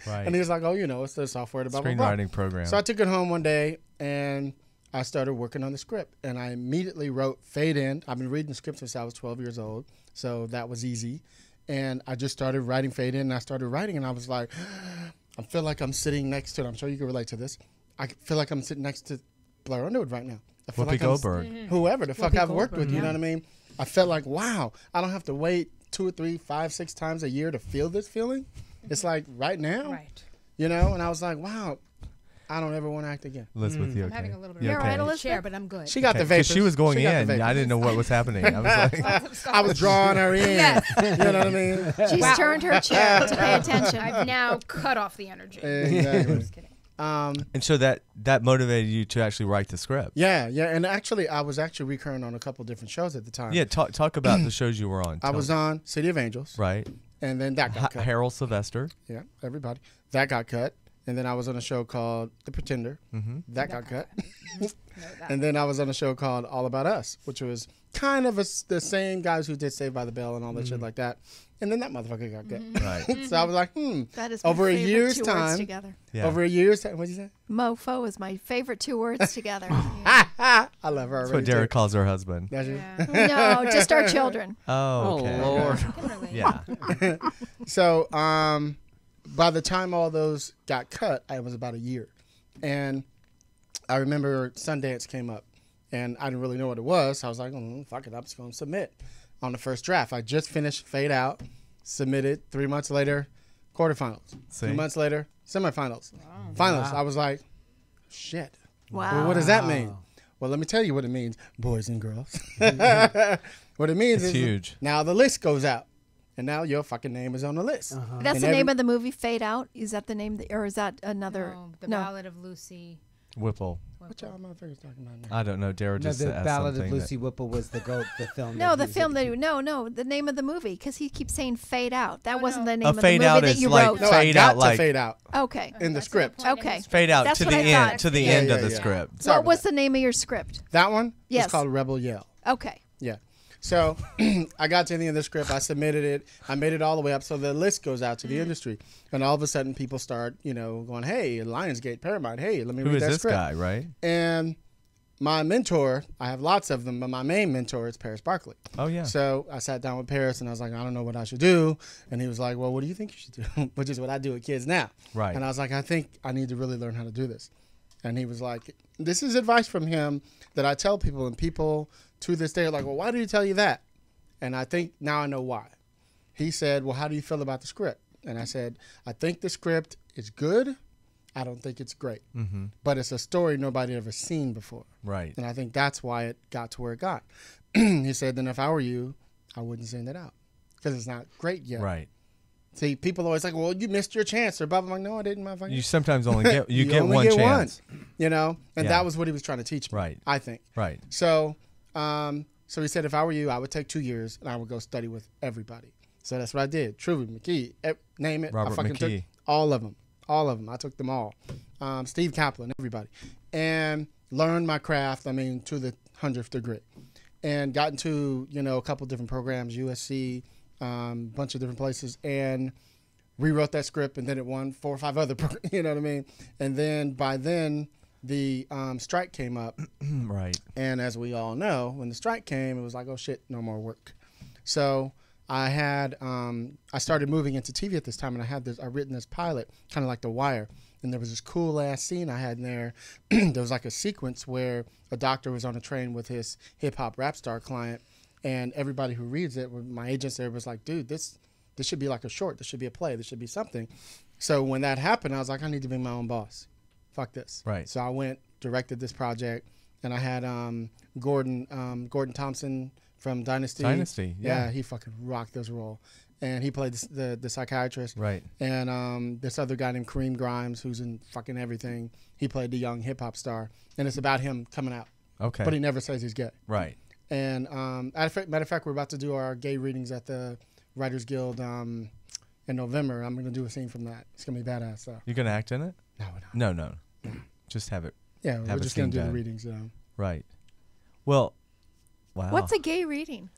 Right. And he was like, "Oh, you know, it's the software to blah, blah, blah." Screenwriting program. So I took it home one day, and I started working on the script, and I immediately wrote Fade In. I've been reading scripts since I was 12 years old, so that was easy. And I just started writing Fade In, and I started writing, and I was like, I feel like I'm sitting next to, I'm sure you can relate to this, I feel like I'm sitting next to Blair Underwood right now. I feel Whoopi like Goldberg. whoever the fuck Whoopi I've worked with, Goldberg, you know what I mean? I felt like, wow, I don't have to wait 2 or 3, 5, 6 times a year to feel this feeling. It's like right now, Right. you know? And I was like, wow, I don't ever want to act again. Elizabeth, you I'm okay? having a little bit You of You're okay? right, a Elizabeth? chair, but I'm good. She got the Okay, 'cause vapors. she was going She got the in. vapors. I didn't know what was happening. I was like, I was drawing her in. Yes. You know what I mean? She's Wow. turned her chair to pay attention. I've now cut off the energy. Exactly. Just kidding. and so that motivated you to actually write the script. Yeah. And actually, I was actually recurring on a couple different shows at the time. Yeah, talk about the shows you were on. I was on City of Angels. Right. And then that got cut. Harold Sylvester. Yeah, everybody. That got cut. and then I was on a show called The Pretender. Mm-hmm. That got cut. And then I was on a show called All About Us, which was kind of the same guys who did Saved by the Bell and all that shit like that. And then that motherfucker got cut. Right. So I was like, That is my over a favorite year's two words time. together. Yeah. Over a year's time. What'd you say? Mofo is my favorite two words together. I love her. That's what Derek calls her husband. That's you? No, just our children. Oh, okay. Oh, Lord. Yeah. So by the time all those got cut, I was about a year. And I remember Sundance came up, and I didn't really know what it was. So I was like, fuck it, I'm just going to submit on the first draft. I just finished Fade Out, submitted. 3 months later, quarterfinals. See? 2 months later, semifinals. Finals. I was like, shit. Wow. Well, what does that mean? Well, let me tell you what it means, boys and girls. What it means It's is huge. now the list goes out. And now your fucking name is on the list. That's And the name of the movie, Fade Out? Is that the name, or is that another? No, the Ballad of Lucy. Whipple. What y'all motherfuckers talking about now? I don't know. Dara No, just the asked Ballad something of Lucy Whipple was the film. No, that the he was film in. no, the name of the movie, because he keeps saying Fade Out. That wasn't the name A of the Fade movie Out that is you like wrote. No, Fade I got out to like- fade out Okay. in the That's script. the point in Okay. his- Fade out That's to what the I end. thought. To the Yeah, end yeah, of the yeah. script. Sorry What about was that. the name of your script? That one Yes. was called Rebel Yell. Okay. Yeah. So I got to the end of the script. I submitted it. I made it all the way up. So the list goes out to the industry. And all of a sudden people start, going, hey, Lionsgate, Paramount, hey, let me Who read is that this script. guy, right? And my mentor, I have lots of them, but my main mentor is Paris Barkley. Oh, yeah. So I sat down with Paris and I was like, I don't know what I should do. And he was like, well, what do you think you should do? Which is what I do with kids now. Right. And I was like, I think I need to really learn how to do this. And he was like, this is advice from him that I tell people, and people to this day are like, well, why did he tell you that? And I think now I know why. He said, well, how do you feel about the script? And I said, I think the script is good. I don't think it's great. Mm-hmm. But it's a story nobody had ever seen before. Right. And I think that's why it got to where it got. He said, then if I were you, I wouldn't send it out because it's not great yet. Right. See, people always like, well, you missed your chance or blah, blah, blah. No, I didn't, motherfucker. You sometimes only get you get only one get chance. one, and Yeah. that was what he was trying to teach me. Right. I think. Right. So, so he said, if I were you, I would take 2 years and I would go study with everybody. So that's what I did. Truby, McKee, name it. Robert I fucking McKee. took all of them. All of them. I took them all. Steve Kaplan, everybody. And learned my craft, to the 100th degree. And got into, a couple different programs, USC, bunch of different places, and rewrote that script, and then it won 4 or 5 other programs, you know what I mean? And then, by then, the strike came up. Right. And as we all know, when the strike came, it was like, oh shit, no more work. So I had, I started moving into TV at this time, and I written this pilot, kind of like The Wire. And there was this cool ass scene I had in there. There was like a sequence where a doctor was on a train with his hip hop rap star client, and everybody who reads it, my agents there was like, dude, this should be like a short. This should be a play. This should be something. So when that happened, I was like, I need to be my own boss. Fuck this. Right. So I went, directed this project, and I had Gordon Thompson from Dynasty. Dynasty, yeah. He fucking rocked this role. And he played the psychiatrist. Right. And this other guy named Kareem Grimes, who's in fucking everything, he played the young hip-hop star. And it's about him coming out. Okay. But he never says he's gay. Right. And matter of fact, we're about to do our gay readings at the Writers Guild in November. I'm going to do a scene from that. It's going to be badass. So. You gonna act in it? No. No. Just have it. Yeah, have we're a just going scene to do the done. readings. Right. Well, wow. What's a gay reading?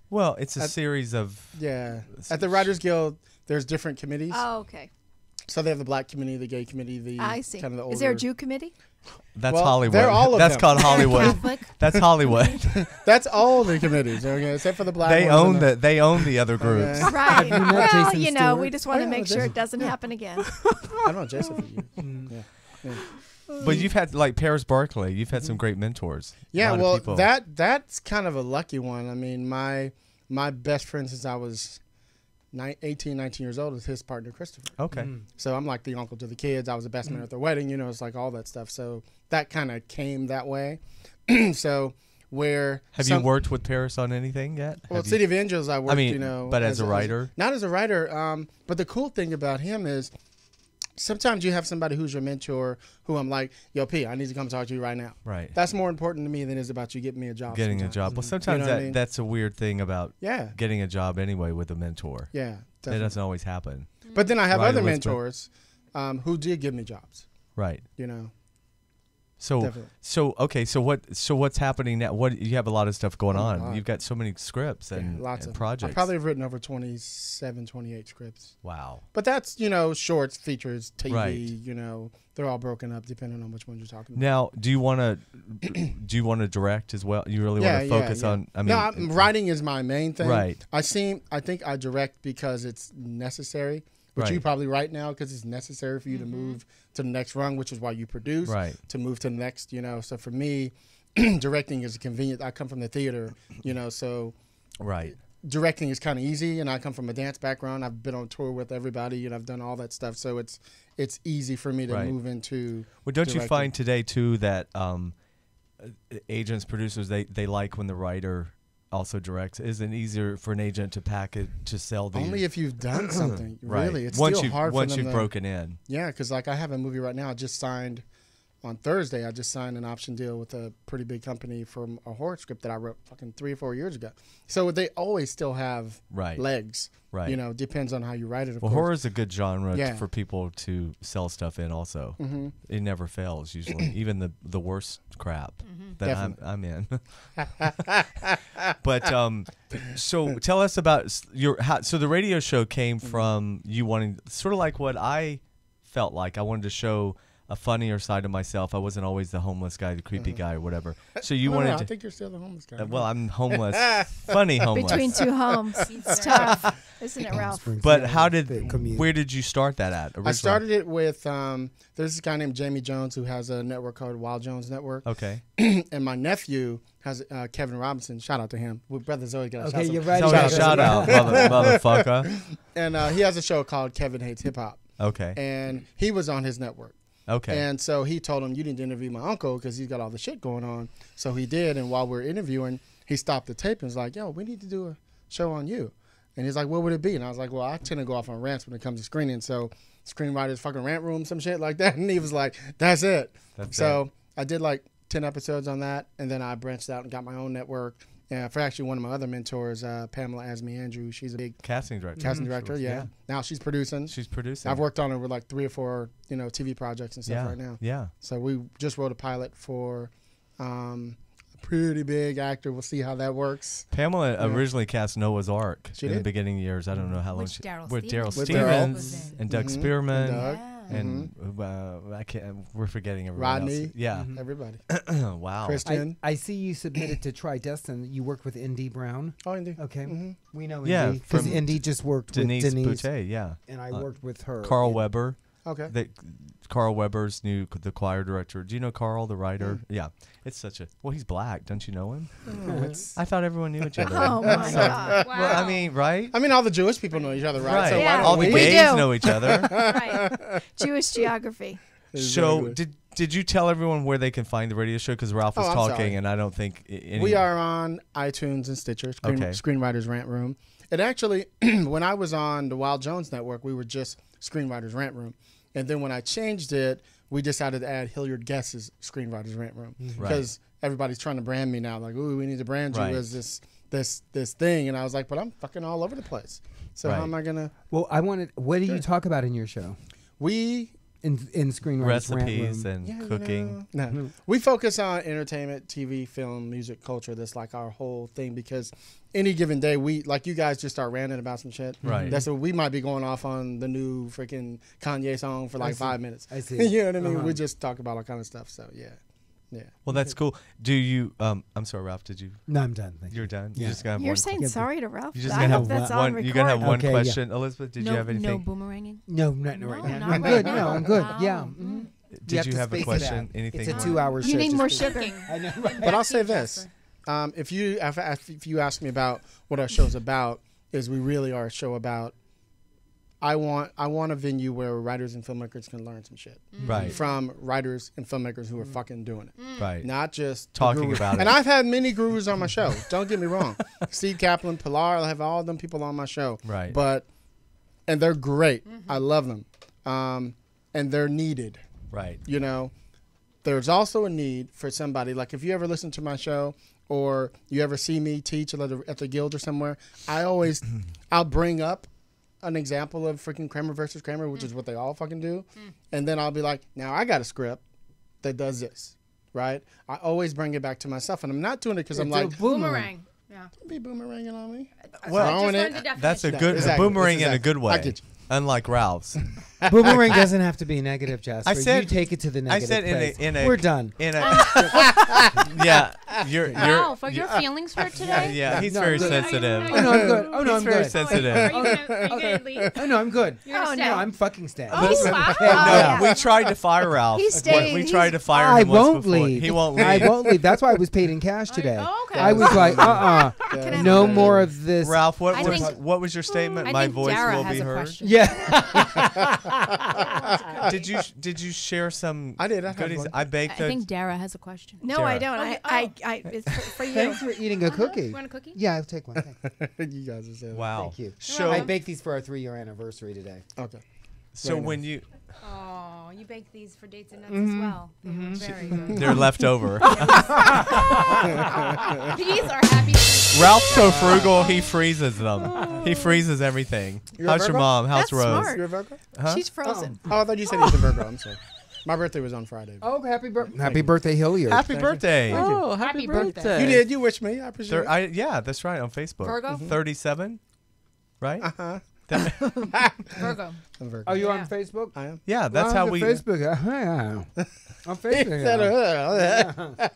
Well, it's a series of. Yeah. At the Writers Guild, there's different committees. Oh, okay. So they have the black committee, the gay committee, the I see. kind of the older. Is there a Jew committee? That's Well, Hollywood. they're all of That's them. called Hollywood. Catholic. That's Hollywood. That's all the committees, okay, except for the black They ones own and they own the other groups. Okay. Right. you met Well, Jason we Stewart? just want to Yeah, make sure Jason. it doesn't happen again. I don't know Jason for you. Yeah. But you've had like Paris Barkley. You've had some great mentors. A Yeah, lot of well, people. that's kind of a lucky one. I mean, my best friend since I was 18, 19 years old is his partner, Christopher. Okay. So I'm like the uncle to the kids. I was the best man at their wedding. It's like all that stuff. So that kind of came that way. So where Have you worked with Paris on anything yet? Well, Have you- City of Angels, I worked, but as a writer? Not as a writer. But the cool thing about him is sometimes you have somebody who's your mentor who I'm like, yo, P, I need to come talk to you right now. Right. That's more important to me than it is about you getting me a job. Getting a sometimes. job. Well, sometimes You know what I mean? that's a weird thing about Yeah. getting a job anyway with a mentor. Yeah. That Definitely. doesn't always happen. But then I have Right, other Elizabeth? mentors. who did give me jobs. Right. You know. So Definitely. So what's happening now? What you have a lot of stuff going on. lot. You've got so many scripts and, lots and of projects. I probably have written over 27, 28 scripts. Wow. But that's, you know, shorts, features, TV, Right. you know, they're all broken up depending on which ones you're talking about. Now, do you want to direct as well? You really want to focus on? I mean, writing is my main thing. Right. I think I direct because it's necessary. Which you Right. probably write now because it's necessary for you to move to the next rung, which is why you produce. Right. To move to the next, you know. So for me, directing is convenient. I come from the theater, you know, so right. directing is kind of easy, and I come from a dance background. I've been on tour with everybody, and I've done all that stuff. So it's easy for me to Right. move into. Well, don't you directing. find today too that agents, producers, they like when the writer also directs? Isn't it easier for an agent to package to sell the Only if you've done something. right. Really, it's once still you've, hard once for them you've to, broken in. Yeah, because like I have a movie right now. I just signed on Thursday. I just signed an option deal with a pretty big company from a horror script that I wrote fucking 3 or 4 years ago. So they always still have Right. legs. Right. You know, depends on how you write it. Of Well, course. horror is a good genre Yeah. for people to sell stuff in. Also, it never fails usually, even the worst crap that I'm in. But so tell us about so the radio show came from you wanting, sort of like what I felt like. I wanted to show a funnier side of myself. I wasn't always the homeless guy, the creepy guy, or whatever. So you wanted I to. think you're still the homeless guy. Well, I'm homeless, funny homeless. Between two homes. It's tough, isn't it, Ralph? But where did you start that at originally? I started it with there's this guy named Jamie Jones who has a network called Wild Jones Network. Okay. And my nephew has Kevin Robinson. Shout out to him. We brothers always got a Okay, you're right. Shout out, motherfucker. And he has a show called Kevin Hates Hip Hop. Okay. And he was on his network. Okay. And so he told him, you need to interview my uncle because he's got all the shit going on. So he did. And while we were interviewing, he stopped the tape and was like, yo, we need to do a show on you. And he's like, what would it be? And I was like, well, I tend to go off on rants when it comes to screening. So screenwriters fucking rant room, some shit like that. And he was like, that's it. So I did like 10 episodes on that. And then I branched out and got my own network. And for actually one of my other mentors, Pamela Asmi Andrew, she's a big casting director. Casting director, yeah. Now she's producing. I've worked on her with like 3 or 4, you know, TV projects and stuff right now. Yeah. So we just wrote a pilot for a pretty big actor. We'll see how that works. Pamela originally cast Noah's Ark She in did? the beginning years. I don't know how long Which Daryl with Daryl Stevens Stevens was in. and Doug Spearman Doug. and I can't. We're forgetting everyone Rodney. else. Yeah. Everybody. Wow. Christian. I see you submitted to Try Destin. You worked with Indy Brown. Oh, Indy. Okay. We know Yeah, Indy. Because from Indy just worked Denise with Denise. Boutte, yeah. And I worked with her. Carl Weber. Okay. Carl Weber's the choir director. Do you know Carl, the writer? Yeah. It's such a, he's black. Don't you know him? I thought everyone knew each other. Oh, my God. Wow. Well, I mean, right? I mean, all the Jewish people know each other, right? Right. So Yeah. why All don't the we? We gays do. know each other. Right. Jewish geography. So Exactly. did you tell everyone where they can find the radio show? Because Ralph was Oh, I'm talking, sorry. and I don't think any. We are on iTunes and Stitcher, Okay. Screenwriters Rant Room. It actually, when I was on the Wild Jones Network, we were just Screenwriters Rant Room. And then when I changed it, we decided to add Hilliard Guess's Screenwriters Rant Room. Because everybody's trying to brand me now. Like, ooh, we need to brand you as this thing. And I was like, but I'm fucking all over the place. So how am I going to? Well, what do you talk about in your show? We... In Screenwriters Rant recipes Room? and cooking. No. We focus on entertainment, TV, film, music, culture. That's like our whole thing because any given day, we, like you guys just start ranting about some shit. Right. That's what we might be going off on the new freaking Kanye song for like 5 minutes. I see. You know what I mean? We just talk about all kind of stuff. So, yeah. Yeah. Well, that's cool. Do you? I'm sorry, Ralph. Did you? No, I'm done. Thank you. You're done. Yeah. You just gonna have You're one. saying sorry to Ralph. You just I gonna hope have that's one. on You're gonna have record. one Okay, yeah. question. Elizabeth, did you have No anything? boomeranging? No, not right No, now. not I'm right good. now. No, I'm good. Wow. Yeah. Mhm. Did you have a question? Anything? It's a more? 2-hour show. You need just more for- sugar. I know. But I'll say this. If you ask me about what our show's about, is we really are a show about, I want a venue where writers and filmmakers can learn some shit. Right. From writers and filmmakers who are fucking doing it. Right. Not just Talking gurus. about it. And I've had many gurus on my show. Don't get me wrong. Steve Kaplan, Pilar, I have all of them people on my show. Right. And they're great. I love them. And they're needed. Right. You know, there's also a need for somebody, like if you ever listen to my show or you ever see me teach at the guild or somewhere, I'll bring up an example of freaking Kramer versus Kramer, which is what they all fucking do, and then I'll be like, now I got a script that does this, right? I always bring it back to myself, and I'm not doing it because I'm like Boomerang. Yeah. don't be boomeranging on me. Well, Throwing it. That's a Yeah, good exactly. boomerang That's in a good exactly. I way. get you. Unlike Ralph's. Boomerang doesn't have to be negative, Jasper. I said you take it to the I negative said place. in a We're done. in a yeah. You're Ralph, are your feelings hurt today? yeah. He's No, very I'm good. sensitive. Oh no, I'm good. Oh no, He's I'm very good. sensitive. Are you gonna leave? Oh no, I'm good. You're gonna Oh, stay? no. I'm fucking staying. Oh, wow. No, Yeah. we tried to fire Ralph. He's staying. We He's- tried to fire I him once won't before. leave. He won't leave. I won't leave. That's why I was paid in cash today. Oh, okay. I was like, Can I no have a- more of this. Ralph, I think- what was your statement? I My think voice Dara will has be a heard. question. Yeah. Did you share some I did. I had goodies? one. I baked I the think Dara has a question. No, Sarah. I don't. Okay, It's for you. Thanks for eating a cookie. You want a cookie? Yeah, I'll take one. Thanks. You guys are saying wow. Thank you. So I baked these for our 3-year anniversary today. Okay. so Very when nice. you Oh, you baked these for dates and nuts as well. They were very good. they're left over. These are happy. Ralph's so frugal he freezes them. He freezes everything. You're a How's your Virgo? mom? How's That's Rose? smart. You're a Virgo? Huh? She's frozen. Oh, I thought you said he's a Virgo. I'm sorry. My birthday was on Friday. Oh, happy birthday, Hilliard. Happy birthday. Oh, Happy birthday. You did. You wished me. I appreciate it. Yeah, that's right on Facebook. Virgo? 37, right? Uh-huh. Virgo. I'm Virgo. Are you Yeah. on Facebook? I am. Yeah, that's I'm how on we. Facebook. On Facebook.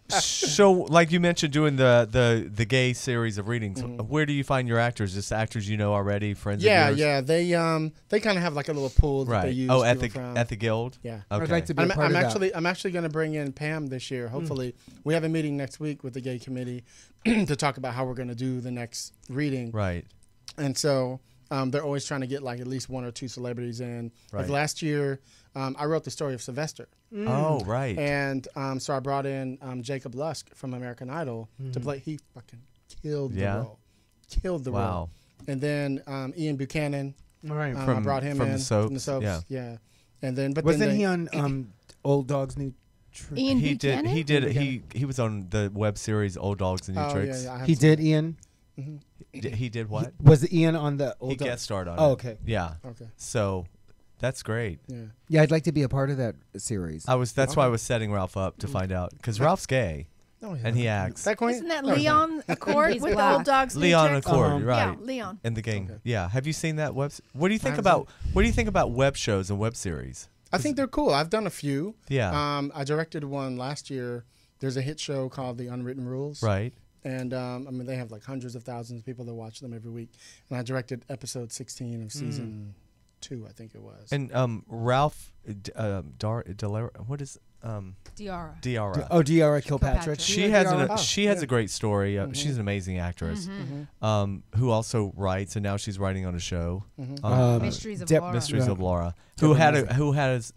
So, like you mentioned, doing the gay series of readings. Where do you find your actors? Just actors you know already, friends Yeah, of yours? yeah. They kind of have like a little pool that Right. they use. Oh, at people the from. at the guild. Yeah. Okay. I'd like to be a part of that. I'm actually going to bring in Pam this year. Hopefully, we have a meeting next week with the gay committee to talk about how we're going to do the next reading. Right. And so they're always trying to get like at least 1 or 2 celebrities in. Like Right. last year, I wrote the story of Sylvester, Oh, right. and so I brought in Jacob Lusk from American Idol to play. He fucking killed the Yeah. role. Killed the Wow. role. And then Ian Buchanan. All right. I brought him from in the soaps, from the soaps. yeah. And then, but Wasn't then he on Old Dog's New Trick? Ian he Buchanan? he was on the web series Old Dogs and New Oh, Tricks. yeah, I have He seen did, Ian? He did what? Was Ian on the Old He Dog? guest starred on Oh, it. okay. Yeah. it. Okay. So that's great. Yeah. Yeah, I'd like to be a part of that series. That's why I was setting Ralph up to find out because Ralph's gay No, he's and not. he acts. That queen? Isn't that No, he's not. Leon Accord He's with the black. Old Dogs? New Leon Tricks? Accord, right? Yeah, Leon. And the gang. Okay. Yeah. Have you seen that web? What do you think haven't about? What do you think about web shows and web series? I think they're cool. I've done a few. Yeah. I directed one last year. There's a hit show called The Unwritten Rules. Right. And I mean, they have like hundreds of thousands of people that watch them every week. And I directed episode 16 of season 2, I think it was. And Ralph, what is Diara. Diara? Oh, Diara Kilpatrick. She has a great story. She's an amazing actress, who also writes, and now she's writing on a show, Mysteries of Dep- Laura. Mysteries Yeah. of Laura, who has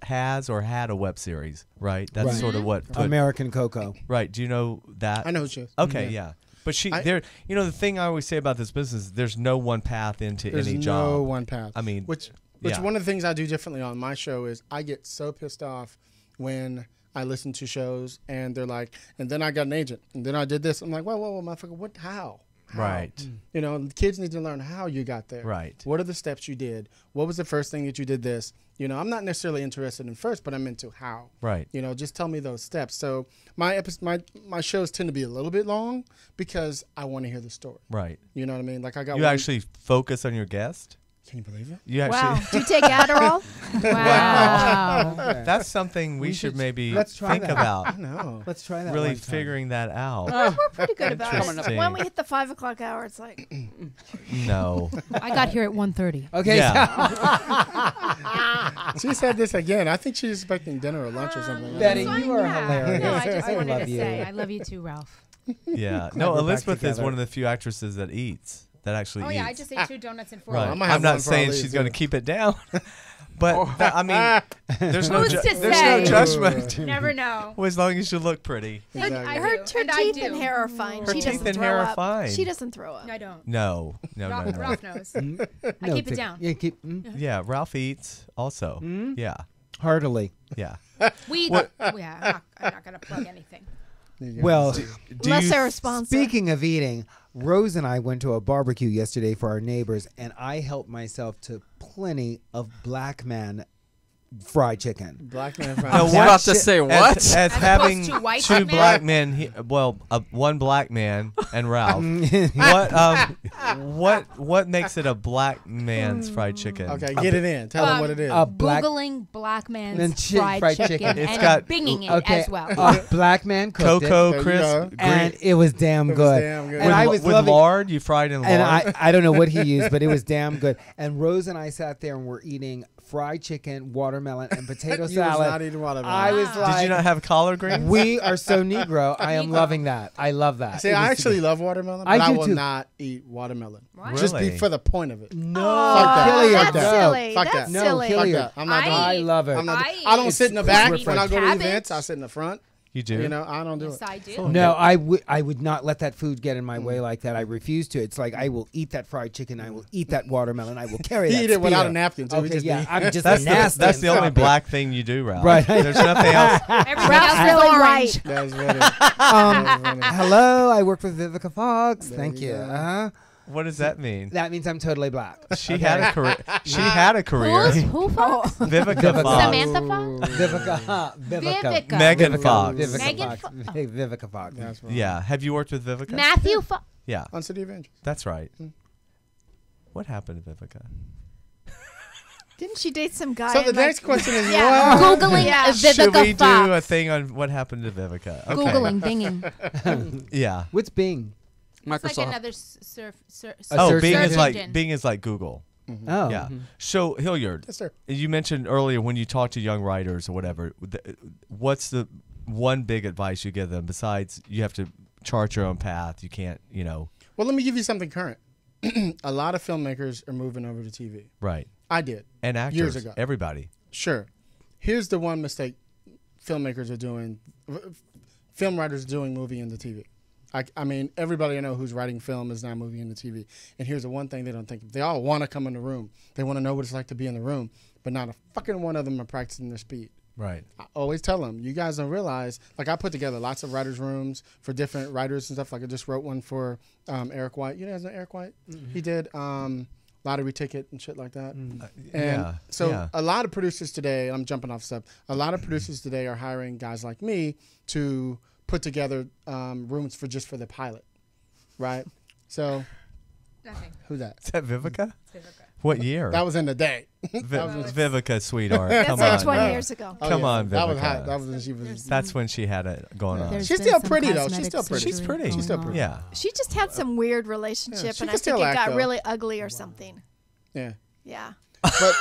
a web series, right? That's Right. sort of what. American Coco. Right? Do you know that? I know who she is. Okay, yeah. But the thing I always say about this business, there's no one path into There's any no job. one path. I mean, which yeah. one of the things I do differently on my show is I get so pissed off when I listen to shows and they're like, and then I got an agent, and then I did this. I'm like, whoa, motherfucker, what? How? Right. You know, the kids need to learn how you got there. Right. What are the steps you did? What was the first thing that you did this? You know, I'm not necessarily interested in first, but I'm into how. Right. You know, just tell me those steps. So my shows tend to be a little bit long because I want to hear the story. Right. You know what I mean? Like I got You one, actually focus on your guest. Can you believe it? You Wow. actually. Do you take Adderall? Wow. That's something we should maybe let's try think that. about. No. Let's try that. Really one time. figuring that out. We're pretty good about it. Interesting. When we hit the 5 o'clock hour, it's like, No. I got here at 1:30. Okay. Yeah. She said this again. I think she's expecting dinner or lunch or something. Betty, Fine, you are yeah. hilarious. No, I just I wanted love to you. say I love you too, Ralph. Yeah. No, We're back Elizabeth is together. one of the few actresses that eats. That actually Oh eats. yeah, I just ate 2 donuts and 4. Right. I'm I'm, gonna have not one before I saying leave, she's going to too. keep it down. But I mean, there's no Who's to there's no say? judgment. Never know. Well, as long as you look pretty. Exactly. I her do, and I teeth do. and hair are fine. Her She teeth doesn't and throw hair are up. fine. She doesn't throw up. I don't. No. Ralph knows. I No, keep it take- down. Yeah, keep Yeah, Ralph eats also. Yeah. heartily. Yeah. We. Yeah, I'm not gonna plug anything. Well, Do Unless you, they're a sponsor. speaking of eating, Rose and I went to a barbecue yesterday for our neighbors, and I helped myself to plenty of black man fried chicken. Black man fried I was chicken. about to say what? As having opposed to white two man? black men, one black man and Ralph. What makes it a black man's fried chicken? Okay, get it in. Tell them what it is. A black Googling black man's and fried chicken It's and got- binging it okay, as well. a black man cooked Cocoa it, There you crisp, go. and it was damn It was good. damn good. And with, I was with loving. lard. You fried in lard. And I don't know what he used, but it was damn good. And Rose and I sat there and were eating fried chicken, watermelon, and potato You was salad. not eating watermelon. I was like, Did you not have collard greens? we are so Negro. I am loving that. I love that. See, It I was actually super- love watermelon, I but I do will too. not eat watermelon. What? Just Really? for the point of it. No, Fuck that. Hilliard, Fuck That's that. no. silly. Fuck That's that. No, silly. Fuck Hilliard. that. I'm not doing it. I love it. I'm not, I I don't sit in the back It's when I go to cabbage. events. I sit in the front. You do. You know, I don't do Yes, it. I do. No, I would not let that food get in my way like that. I refuse to. It's like I will eat that fried chicken. I will eat that watermelon. I will carry He that eat it without spear. a napkin, too. He Okay, just yeah, eat. I'm just That's nasty. that's the and only sloppy. black thing you do, Ralph. Right. There's nothing else. Everything Ralph's else is really orange. white. That's funny. That's funny. Hello, I work with Vivica Fox. There Thank you you. go. Uh-huh. What does that mean? That means I'm totally black. She had a career. She had a career. Who Fox? Vivica Fox. Samantha Fox? Vivica. Megan Fox. Vivica Megan Fox. Fo- Hey, Vivica Fox. That's funny. Yeah. Have you worked with Vivica? Matthew Fox. Yeah. On City Avengers. That's right. What happened to Vivica? Didn't she date some guy? So the in, like- next question is Yeah. what? Googling Yeah. Should we Vivica do Fox. a thing on what happened to Vivica? Okay. Googling, binging. Yeah. What's Bing? It's like Microsoft. another Oh, search Bing is engine? like engine. Bing is like Google. Oh. Yeah. So Hilliard, Yes, sir. you mentioned earlier when you talk to young writers or whatever, what's the one big advice you give them besides you have to chart your own path? You can't, Well, let me give you something current. A lot of filmmakers are moving over to TV. right. I did. And actors, Years ago. everybody. Sure. Here's the one mistake filmmakers are doing. Film writers are doing movie into TV. I mean, everybody I know who's writing film is now moving into TV. And here's the one thing they don't think of. They all want to come in the room. They want to know what it's like to be in the room. But not a fucking one of them are practicing their speed. Right. I always tell them, you guys don't realize, like I put together lots of writers' rooms for different writers and stuff. Like I just wrote one for Eric White. You guys know Eric White? He did Lottery Ticket and shit like that. And yeah, so yeah. a lot of producers today, I'm jumping off stuff, a lot of producers today are hiring guys like me to put together rooms for the pilot, right? So Nothing. who's that? Is that Vivica? What year? That was in the day. Vivica, sweetheart. That's Come like on. 20 years ago. Oh, Come yeah, on, that was Vivica. hot. That was when she was. That's when she had it going on. There's She's been still some pretty, though. She's cosmetic still pretty. She's surgery pretty. She's still going pretty. on. Yeah. She just had some weird relationship, Yeah, she and I can still think it act, got though. really ugly or something. Yeah, Yeah. but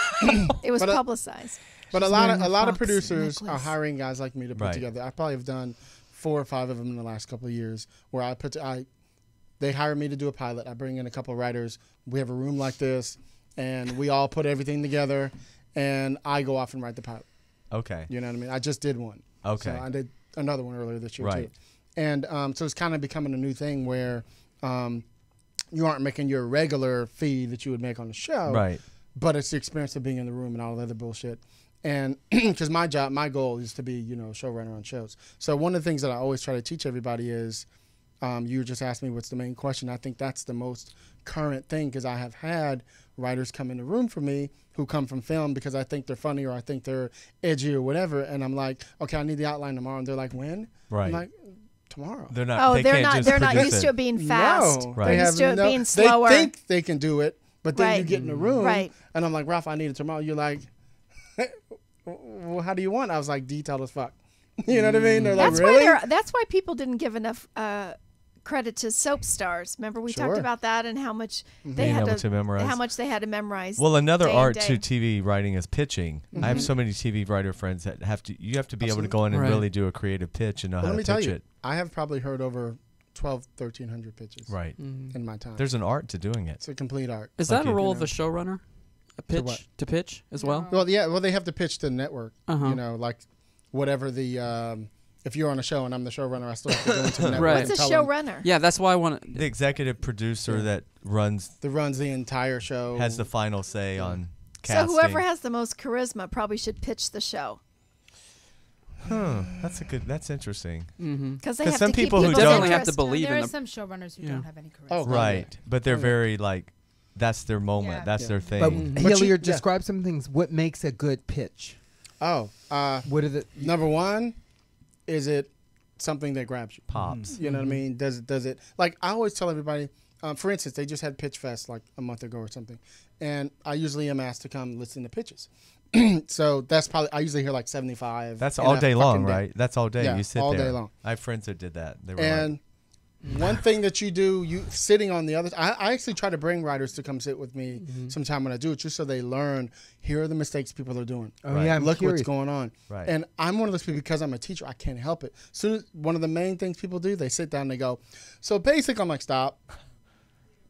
It was But, publicized. but a She's lot wearing of a fox producers are necklace. hiring guys like me to put Right. together. I probably have done 4 or 5 of them in the last couple of years where they hire me to do a pilot. I bring in a couple of writers. We have a room like this, and we all put everything together, and I go off and write the pilot. Okay. You know what I mean? I just did one. Okay. So I did another one earlier this year Right. too. And so it's kind of becoming a new thing where you aren't making your regular fee that you would make on the show. Right. But it's the experience of being in the room and all the other bullshit. And because my goal is to be, a showrunner on shows. So one of the things that I always try to teach everybody is, you just asked me what's the main question. I think that's the most current thing because I have had writers come in the room for me who come from film because I think they're funny or I think they're edgy or whatever. And I'm like, okay, I need the outline tomorrow. And they're like, when? Right. I'm like, tomorrow. They're not. Oh, they they're can't not. just They're not produce used to it being fast. No, Right. they They're used to have it being They slower. think they can do it, but then you Right. get in the room, Right. and I'm like, Ralph, I need it tomorrow. You're like, well, how do you want? I was like, detailed as fuck. You know what I mean? They're like, That's really? why that's why people didn't give enough credit to soap stars. Remember we Sure. talked about that and how much they Being had able to memorize. how much they had to memorize. Well, another day and art day. to TV writing is pitching. I have so many TV writer friends that you have to be able to go in and Right. really do a creative pitch and know Well, how let me to tell pitch you, it. I have probably heard over 1,300 pitches Right. in my time. There's an art to doing it. It's a complete art. Is Like that a you- role you of the showrunner? A what? pitch to pitch as well? Well, yeah. Well, they have to pitch to the network. Uh-huh. Like whatever the if you're on a show and I'm the showrunner, I still have to go into the network. Right. and What's a tell them showrunner? Yeah, that's why I want to. The executive producer that runs that runs the entire show. has the final say on So casting. whoever has the most charisma probably should pitch the show. That's interesting. Because some people who definitely don't have to believe there in are them. some showrunners who don't have any charisma. Oh, right, but they're very like that's their moment. Yeah. That's their thing. But Hilliard, describe some things. What makes a good pitch? Oh, What are the number one, is it something that grabs you? Pops. You know what I mean? Does it like I always tell everybody? For instance, they just had Pitch Fest like a month ago or something, and I usually am asked to come listen to pitches. So that's probably I usually hear like 75. That's in all a day long, fucking day. right? That's all day. Yeah, You sit all there. day long. I have friends that did that. They were And one thing that you do, you sitting on the other. I actually try to bring writers to come sit with me sometime when I do it, just so they learn. Here are the mistakes people are doing. Oh yeah, I'm Look curious. what's going on. Right. And I'm one of those people because I'm a teacher. I can't help it. So one of the main things people do, they sit down and they go. So basic, I'm like, stop.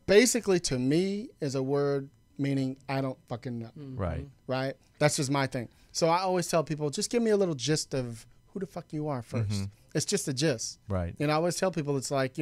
Basically, to me, is a word meaning I don't fucking know. right. Right. That's just my thing. So I always tell people, just give me a little gist of who the fuck you are 1st. It's just a gist. Right. And I always tell people, it's like,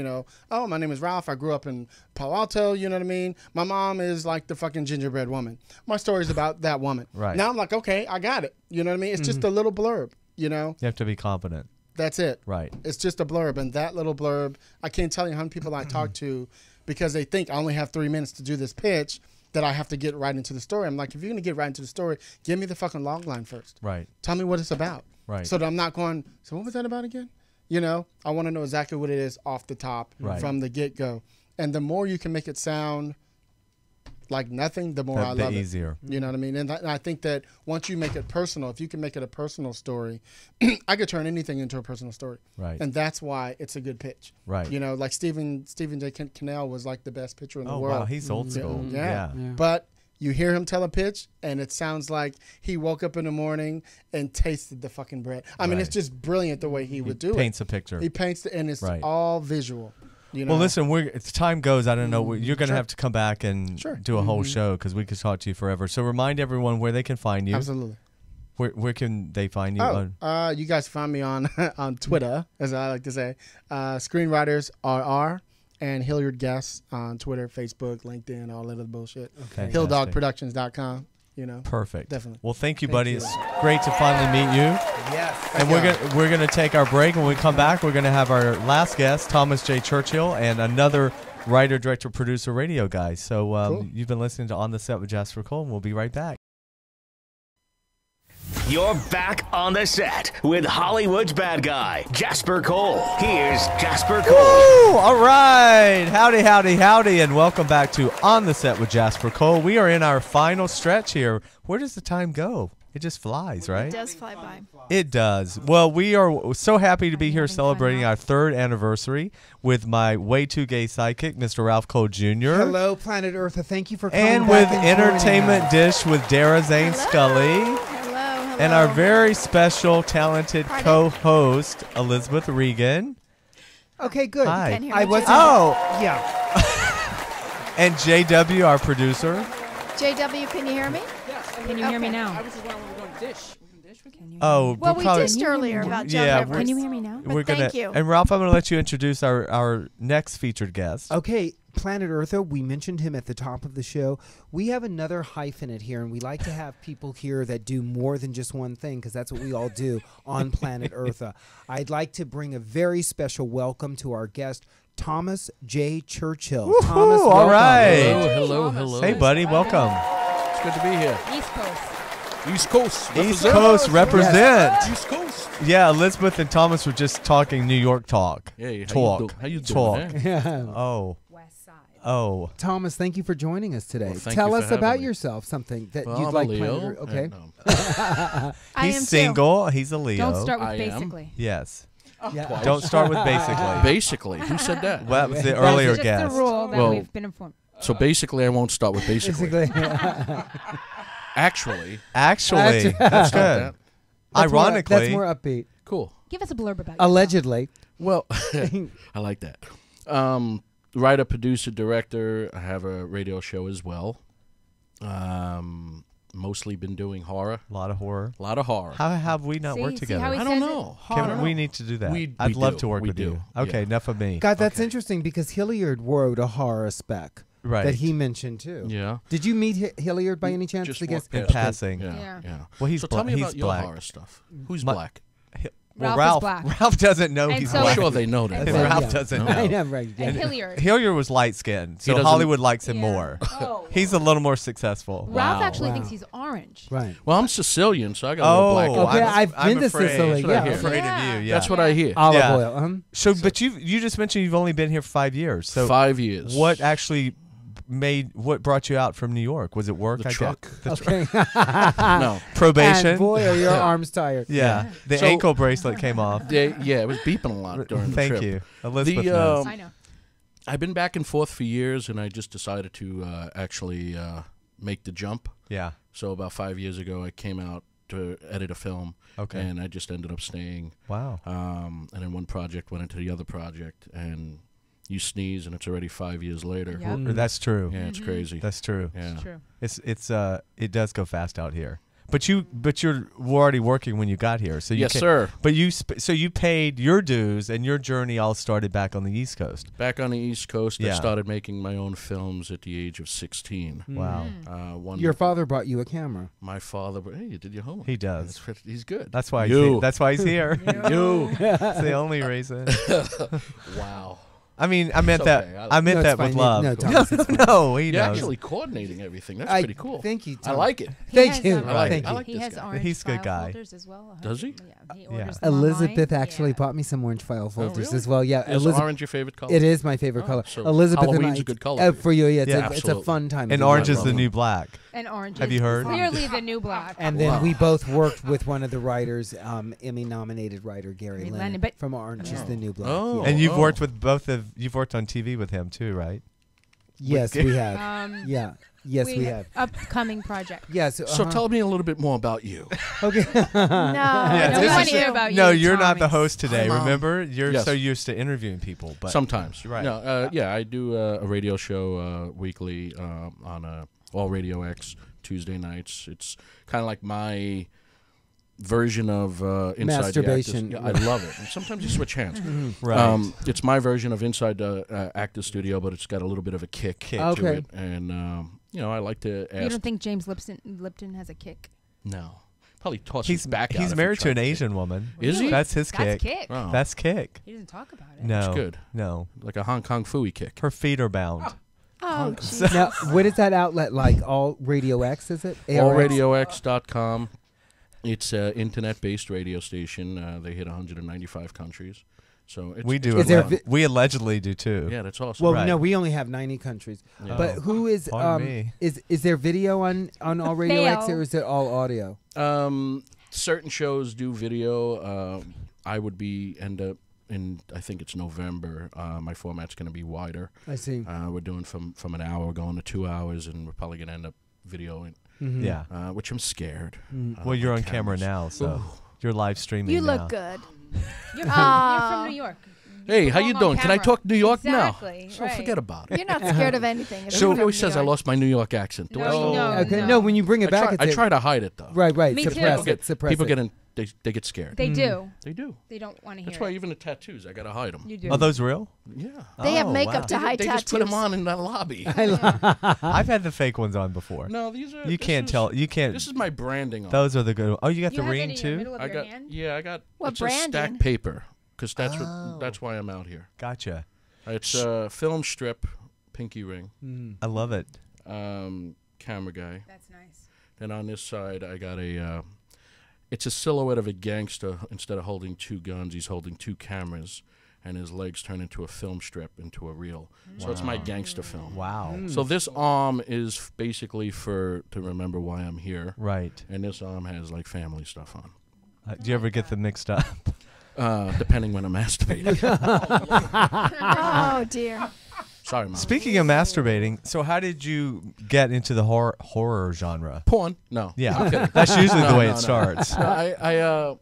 oh, my name is Ralph. I grew up in Palo Alto. You know what I mean? My mom is like the fucking gingerbread woman. My story's about that woman. Right. Now I'm like, okay, I got it. You know what I mean? It's just a little blurb, You have to be confident. That's it. Right. It's just a blurb. And that little blurb, I can't tell you how many people I talk to because they think I only have 3 minutes to do this pitch that I have to get right into the story. I'm like, if you're going to get right into the story, give me the fucking log line first. Right. Tell me what it's about. Right. So that I'm not going, so what was that about again? I want to know exactly what it is off the top from the get-go. And the more you can make it sound like nothing, the more I love it. easier. You know what I mean? And I think that once you make it personal, if you can make it a personal story, I could turn anything into a personal story. Right. And that's why it's a good pitch. Right. Like Stephen J. Cannell was like the best pitcher in the world. Wow, he's old school. Yeah. Yeah. But you hear him tell a pitch, and it sounds like he woke up in the morning and tasted the fucking bread. I mean, it's just brilliant the way he would do it. Paints a picture. He paints it, and it's all visual. Well, listen, as time goes, I don't know. You're going to have to come back and do a whole show because we could talk to you forever. So remind everyone where they can find you. Absolutely. Where can they find you? You guys find me on Twitter, as I like to say. Screenwriters RR. And Hilliard Guests on Twitter, Facebook, LinkedIn, all that other bullshit. Okay. HillDogProductions.com. Perfect. Definitely. Well, thank you, buddy. It's great to finally meet you. Yes. And we're gonna take our break. When we come back, we're gonna have our last guest, Thomas J. Churchill, and another writer, director, producer, radio guy. So Cool. You've been listening to On the Set with Jasper Cole, and we'll be right back. You're back on the set with Hollywood's bad guy, Jasper Cole. Here's Jasper Cole. Woo! All right. Howdy, howdy, howdy, and welcome back to On the Set with Jasper Cole. We are in our final stretch here. Where does the time go? It just flies, right? It does fly by. It does. Well, we are so happy to be here celebrating our 3rd anniversary with my way too gay sidekick, Mr. Ralph Cole Jr. Hello, Planet Earth. Thank you for coming And back with and joining Entertainment us. Dish with Dara Zane Scully. Hello. And our very special, talented co-host, Elizabeth Regen. Okay, good. Hi. Can't hear I me, wasn't. Jasper. Yeah. And JW, our producer. JW, can you hear me? Can you hear me now? I was just wondering when we're going to dish. Can you Oh, Well, we'll we probably, dished earlier about John Yeah, Rivers. Can you hear me now? But we're gonna, thank you. And Ralph, I'm going to let you introduce our next featured guest. Okay, Planet Eartha, we mentioned him at the top of the show. We have another hyphenate here, and we like to have people here that do more than just one thing, because that's what we all do on Planet Eartha. I'd like to bring a very special welcome to our guest, Thomas J. Churchill. Woohoo, Thomas, all welcome. right. Hello. Hey, buddy, welcome. It's good to be here. East Coast. East Coast. East Coast represent. East Coast. Yeah, Elizabeth and Thomas were just talking New York talk. Hey, talk. How you talk. doing? Yeah. Oh. West Side. Oh. Thomas, thank you for joining us today. Well, thank Tell you for us having about me. yourself, something that Well, you'd I'm like a Leo. Planet Okay. I am He's too. single. He's a Leo. Don't start with I am. basically. Yes. Yeah. Don't start with basically. Basically. Who said that? Well, that was the That's earlier That's just guest. the rule that Well, we've been informed. So basically, I won't start with basically. Basically. Actually. Actually, that's good. that. Ironically, that's more upbeat. Cool. Give us a blurb about yourself. Allegedly. Well, I like that. Writer, producer, director. I have a radio show as well. Mostly been doing horror. a lot of horror. A lot of horror. How have we not worked See how together? he I don't says it? know. Can we need to do that. I'd We love do. to work We with you. do. Okay, Yeah. enough of me. God, that's Okay. interesting because Hilliard wrote a horror spec Right. that he mentioned too. Yeah. Did you meet Hilliard by any chance? Just The guest? walked In past. passing. Yeah. Yeah. Yeah. Well, he's so tell me he's about your black. horror stuff. Who's My- black? Well, Ralph is black. Ralph doesn't know And he's so black. I'm sure they know that. And Ralph so- doesn't No. know. I know, right? And Hilliard. Hilliard was light skinned, so doesn't- Hollywood likes him Yeah. more. Oh. He's a little more successful. Ralph Wow. actually Wow. thinks he's orange. Right. Well, I'm Sicilian, so I got a little black. in Okay, me. I've been to afraid. Sicily. That's what I Yeah. hear. Afraid Yeah. of you. Yeah. That's what I hear. Olive Yeah. oil. So, but you just mentioned you've only been here for 5 years. So 5 years. what actually what brought you out from New York? Was it work? The I truck. guess? Okay. No. Probation. And boy, are your arms tired. yeah. The So- ankle bracelet came off. Yeah, it was beeping a lot during the Thank trip. you, Elizabeth. The, knows. I know. I've been back and forth for years, and I just decided to actually make the jump. Yeah. So about 5 years ago, I came out to edit a film. Okay. And I just ended up staying. Wow. And then one project went into the other project, and you sneeze, and it's already 5 years later. Yep. That's true. Yeah, it's crazy. That's true. Yeah. It's true. It does go fast out here. But you're already working when you got here. So you Yes, sir. But so you paid your dues, and your journey all started back on the East Coast. Back on the East Coast, Yeah. I started making my own films at the age of 16. Wow. Your father bought you a camera. My father, hey, you did your homework. He does. He's good. That's why. You. That's why he's here. You. That's the only reason. Wow. I mean, I meant It's that. okay. I meant No, that it's with fine. love. No, Thomas, it's fine. no, he You're knows. actually coordinating everything. That's I- pretty cool. thank you, I Tom. like it. Thank you. I like it. Thank I you. like He this has guy. orange He's a good file guy. folders as well. Does he? Yeah, he Yeah. orders them Elizabeth online. actually Yeah. bought me some orange file folders really? as well. Yeah, Is Elizabeth. orange your favorite color? It is my favorite Oh, color. so Elizabeth Halloween's and I. a good color for you, yeah, it's, Yeah. it's a Absolutely. fun time. And to do orange it. is the new black. And orange. Have is you heard? Clearly the new black. And then Wow. we both worked with one of the writers, Emmy-nominated writer Gary Gary Lennon, Lennon, but- from Orange is the New Black. Oh. Yeah. And you've worked with you've worked on TV with him too, right? Yes, we have. Yeah. Yes, we have. Upcoming project. Yes. So tell me a little bit more about you. Okay. No, Yeah, no, we this want is- to hear about you. No, you're not the Thomas. host today. I'm, Remember, you're yes. so used to interviewing people. But Sometimes. Right. No, yeah, I do a radio show weekly on All Radio X Tuesday nights. It's kind of like my version of Inside Masturbation. the Actors. Yeah, I love it. And sometimes you switch hands. right. It's my version of Inside the Actors Studio, but it's got a little bit of a kick to Okay. it. And, I like to ask. You don't think James Lipton has a kick? No. Probably toss he's his back out. he's if married he to an tried Asian woman. Is he? That's his That's kick. kick. Oh. That's kick. He doesn't talk about it. No, That's good. No, Like a Hong Kong Phooey kick. her feet are bound. Oh, jeez. Now, what is that outlet like? All Radio X, is it? ARX? AllRadioX.com. It's an internet-based radio station. They hit 195 countries. So it's, We do. Is there we allegedly do too. Yeah, that's awesome. Well, Right. no, we only have 90 countries. Yeah. But who is Pardon me. is there video on All Radio X, Fail. or is it all audio? Certain shows do video. I would end up in, I think it's November. My format's going to be wider. I see. We're doing from an hour going to 2 hours, and we're probably going to end up videoing, Yeah. which I'm scared. I don't Well, you're on like camera cameras. now, so you're live streaming. You now. look good. You're from New York. Hey, how you belong on doing? Can I camera. talk New York Exactly, now? So right. forget about it. You're not scared of anything. If you're Everybody from always New says I York. lost my New York accent. Do I No, still- no, Okay, no, when you bring it back, I try to hide it though. Right, Me suppress too. it, suppress People it. get in. They get scared. They do. They do. They don't want to hear That's why it. even the tattoos, I gotta hide them. You do. Are those real? Yeah. They have Oh, makeup wow. to hide They tattoos. just put them on in that lobby. I've had the fake ones on before. No, these are. You this can't is- tell. You can't. This is my branding on. Those are the good. Oh, you got You the have it ring in your too. middle of I your got. hand? Yeah, I got. What it's a branding? stacked paper, because that's Oh. what. That's why I'm out here. Gotcha. It's a film strip, pinky ring, I love it. camera guy. That's nice. Then on this side, I got a. It's a silhouette of a gangster. Instead of holding two guns, he's holding two cameras, and his legs turn into a film strip, into a reel. So it's my gangster film. Wow. So this arm is basically to remember why I'm here, Right. and this arm has like family stuff on. Do you ever get them mixed up? Depending when I'm masturbating. Oh dear. Sorry, Mom. Speaking of masturbating, so how did you get into the horror genre? Porn? No. Yeah, I'm kidding. that's usually the No, way no, it no. starts. No,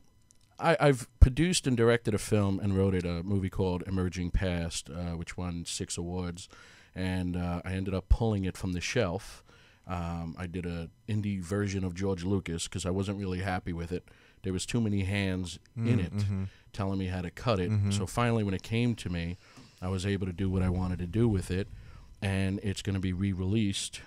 I've produced and directed a film and wrote a movie called Emerging Past, which won 6 awards, and I ended up pulling it from the shelf. I did an indie version of George Lucas because I wasn't really happy with it. There was too many hands in it telling me how to cut it. So finally, when it came to me, I was able to do what I wanted to do with it, and it's going to be re-released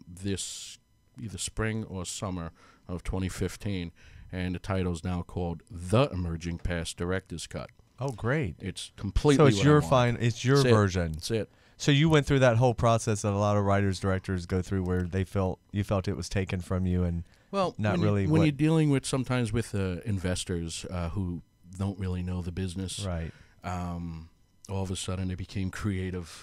this either spring or summer of 2015. and the title's now called The Emerging Past Director's Cut. Oh, great! It's completely. So it's what your I want. It's your That's version. That's it. So you went through that whole process that a lot of writers, directors go through, where you felt it was taken from you, and not really. When you're dealing with sometimes with investors who don't really know the business, right? All of a sudden they became creative,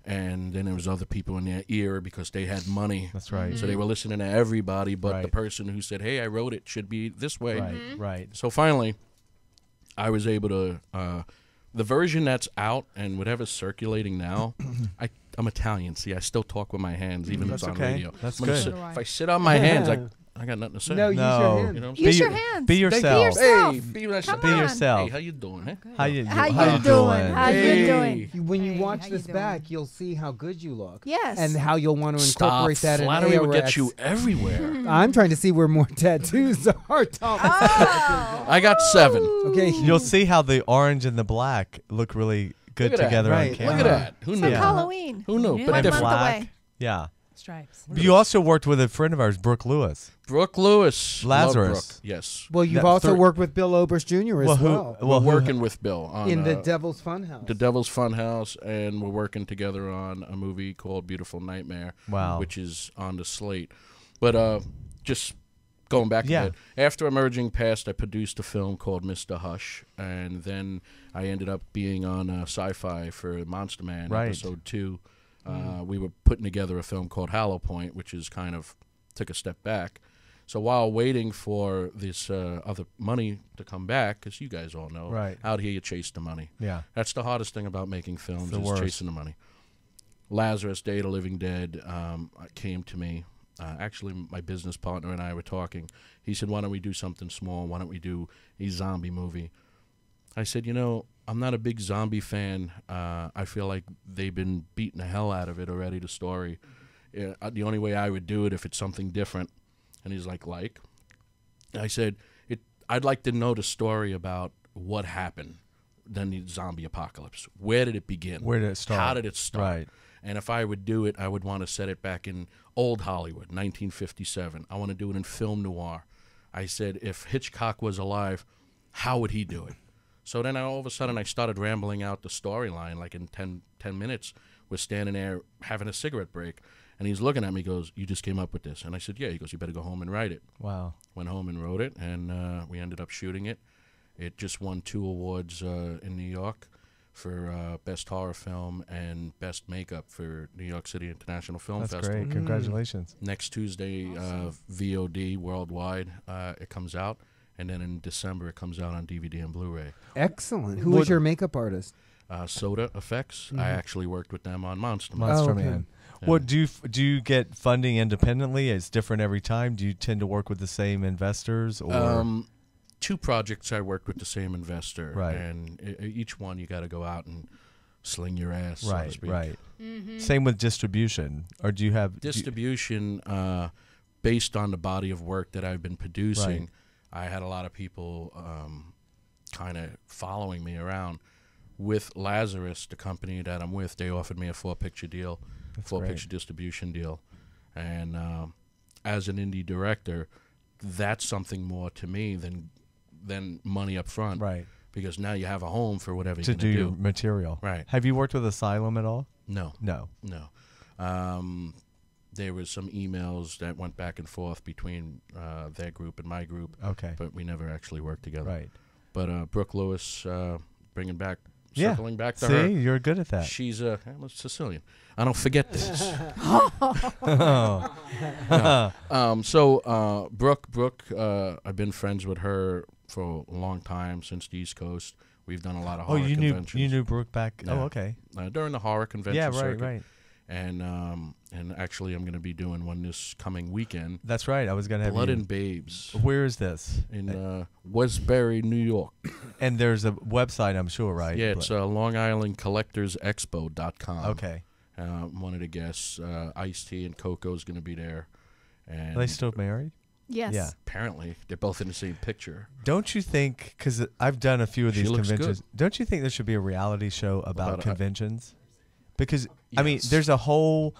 and then there was other people in their ear because they had money. That's right. So they were listening to everybody, but Right. the person who said, "Hey, I wrote it should be this way." Right, right. So finally, I was able to. The version that's out and whatever's circulating now, I'm Italian. See, I still talk with my hands, even if it's on radio. That's I'm gonna good. sit- if I sit on my hands, I got nothing to say. No, use your hand. You know what I'm Use saying? your hands. Be yourself. Hey, be yourself. Be yourself. Hey, how you doing? Huh? How you How you doing? doing? How Hey. you doing? When you Hey, watch how this you back, you'll see how good you look. Yes. And how you'll want to Stop. incorporate that in Flattery will AOX. get you everywhere. I'm trying to see where more tattoos are, Thomas. I got 7. Okay. You'll see how the orange and the black look really good Look at that. together Right. on camera. Look at that. Who It's knew? like Halloween. Who knew? Yeah. But One different. month Black. away. Yeah. Stripes. You also worked with a friend of ours, Brooke Lewis. Brooke Lewis. Love Lazarus. Brooke. Yes. Well, you've That also third- worked with Bill Oberst Jr. as well. We're working with Bill on In the Devil's Funhouse. The Devil's Funhouse, and we're working together on a movie called Beautiful Nightmare, Wow. which is on the slate. But just going back Yeah. a bit, after Emerging Past, I produced a film called Mr. Hush, and then I ended up being on Sci-Fi for Monster Man Right. episode 2. We were putting together a film called Hollow Point, which is kind of took a step back. So while waiting for this other money to come back, because you guys all know, Right. out here you chase the money. Yeah. That's the hardest thing about making films, the is worst. chasing the money. Lazarus, Day of the Living Dead, came to me. Actually, my business partner and I were talking. He said, why don't we do something small? Why don't we do a zombie movie? I said, you know, I'm not a big zombie fan. I feel like they've been beating the hell out of it already, the story. The only way I would do it if it's something different. And he's like? I said, I'd like to know the story about what happened, then the zombie apocalypse. Where did it begin? Where did it start? How did it start? Right. And if I would do it, I would want to set it back in old Hollywood, 1957. I want to do it in film noir. I said, if Hitchcock was alive, how would he do it? So then all of a sudden I started rambling out the storyline, like in 10 minutes. We're standing there having a cigarette break. And he's looking at me, goes, you just came up with this? And I said, yeah. He goes, you better go home and write it. Wow. Went home and wrote it, and we ended up shooting it. It just won 2 awards in New York for Best Horror Film and Best Makeup for New York City International Film That's Festival. great. Congratulations. Next Tuesday, VOD worldwide, it comes out. And then in December, it comes out on DVD and Blu-ray. Excellent. Who was your makeup artist? Soda Effects. I actually worked with them on Monster Man. Monster okay. Man. Yeah. What do you get funding independently? It's different every time. Do you tend to work with the same investors, or 2 projects I worked with the same investor, Right. and each one you got to go out and sling your ass, so to right, speak. right? Same with distribution, or do you have Distribution, based on the body of work that I've been producing, Right. I had a lot of people kind of following me around. With Lazarus, the company that I'm with, they offered me a 4-picture deal, That's 4-picture distribution deal. And as an indie director, that's something more to me than money up front. Right. Because now you have a home for whatever to you're do going to your do. material? Right. Have you worked with Asylum at all? No. No. There was some emails that went back and forth between their group and my group. Okay. But we never actually worked together. Right. But Brooke Lewis, circling back to See, her. you're good at that. She's Sicilian. I don't forget this. So Brooke, I've been friends with her for a long time, since the East Coast. We've done a lot of horror conventions. You knew Brooke back. Yeah. Oh, okay. During the horror convention circuit. Right. And actually, I'm going to be doing one this coming weekend. That's right. I was gonna have Blood you. and Babes. Where is this? In Westbury, New York. And there's a website, I'm sure, right? Yeah, it's Long Island CollectorsExpo.com. Okay. One of the guests, Ice-T and Coco's going to be there. And Are they still married? Yes. Yeah. apparently, they're both in the same picture. Don't you think, because I've done a few of She these looks conventions, good. don't you think there should be a reality show about About conventions? Because, I mean, Yes. there's a whole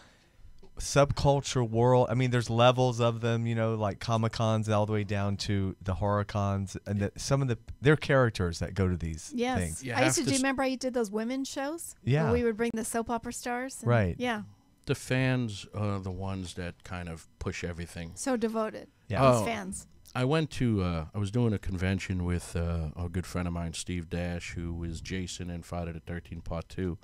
subculture world. I mean, there's levels of them, you know, like Comic Cons all the way down to the horror cons, and some of their characters that go to these things. I used to do. Remember, I did those women's shows. Yeah, where we would bring the soap opera stars. And, right. Yeah. The fans are the ones that kind of push everything. So devoted. Yeah. These fans. I went to. I was doing a convention with a good friend of mine, Steve Dash, who was Jason in Friday the 13th Part 2,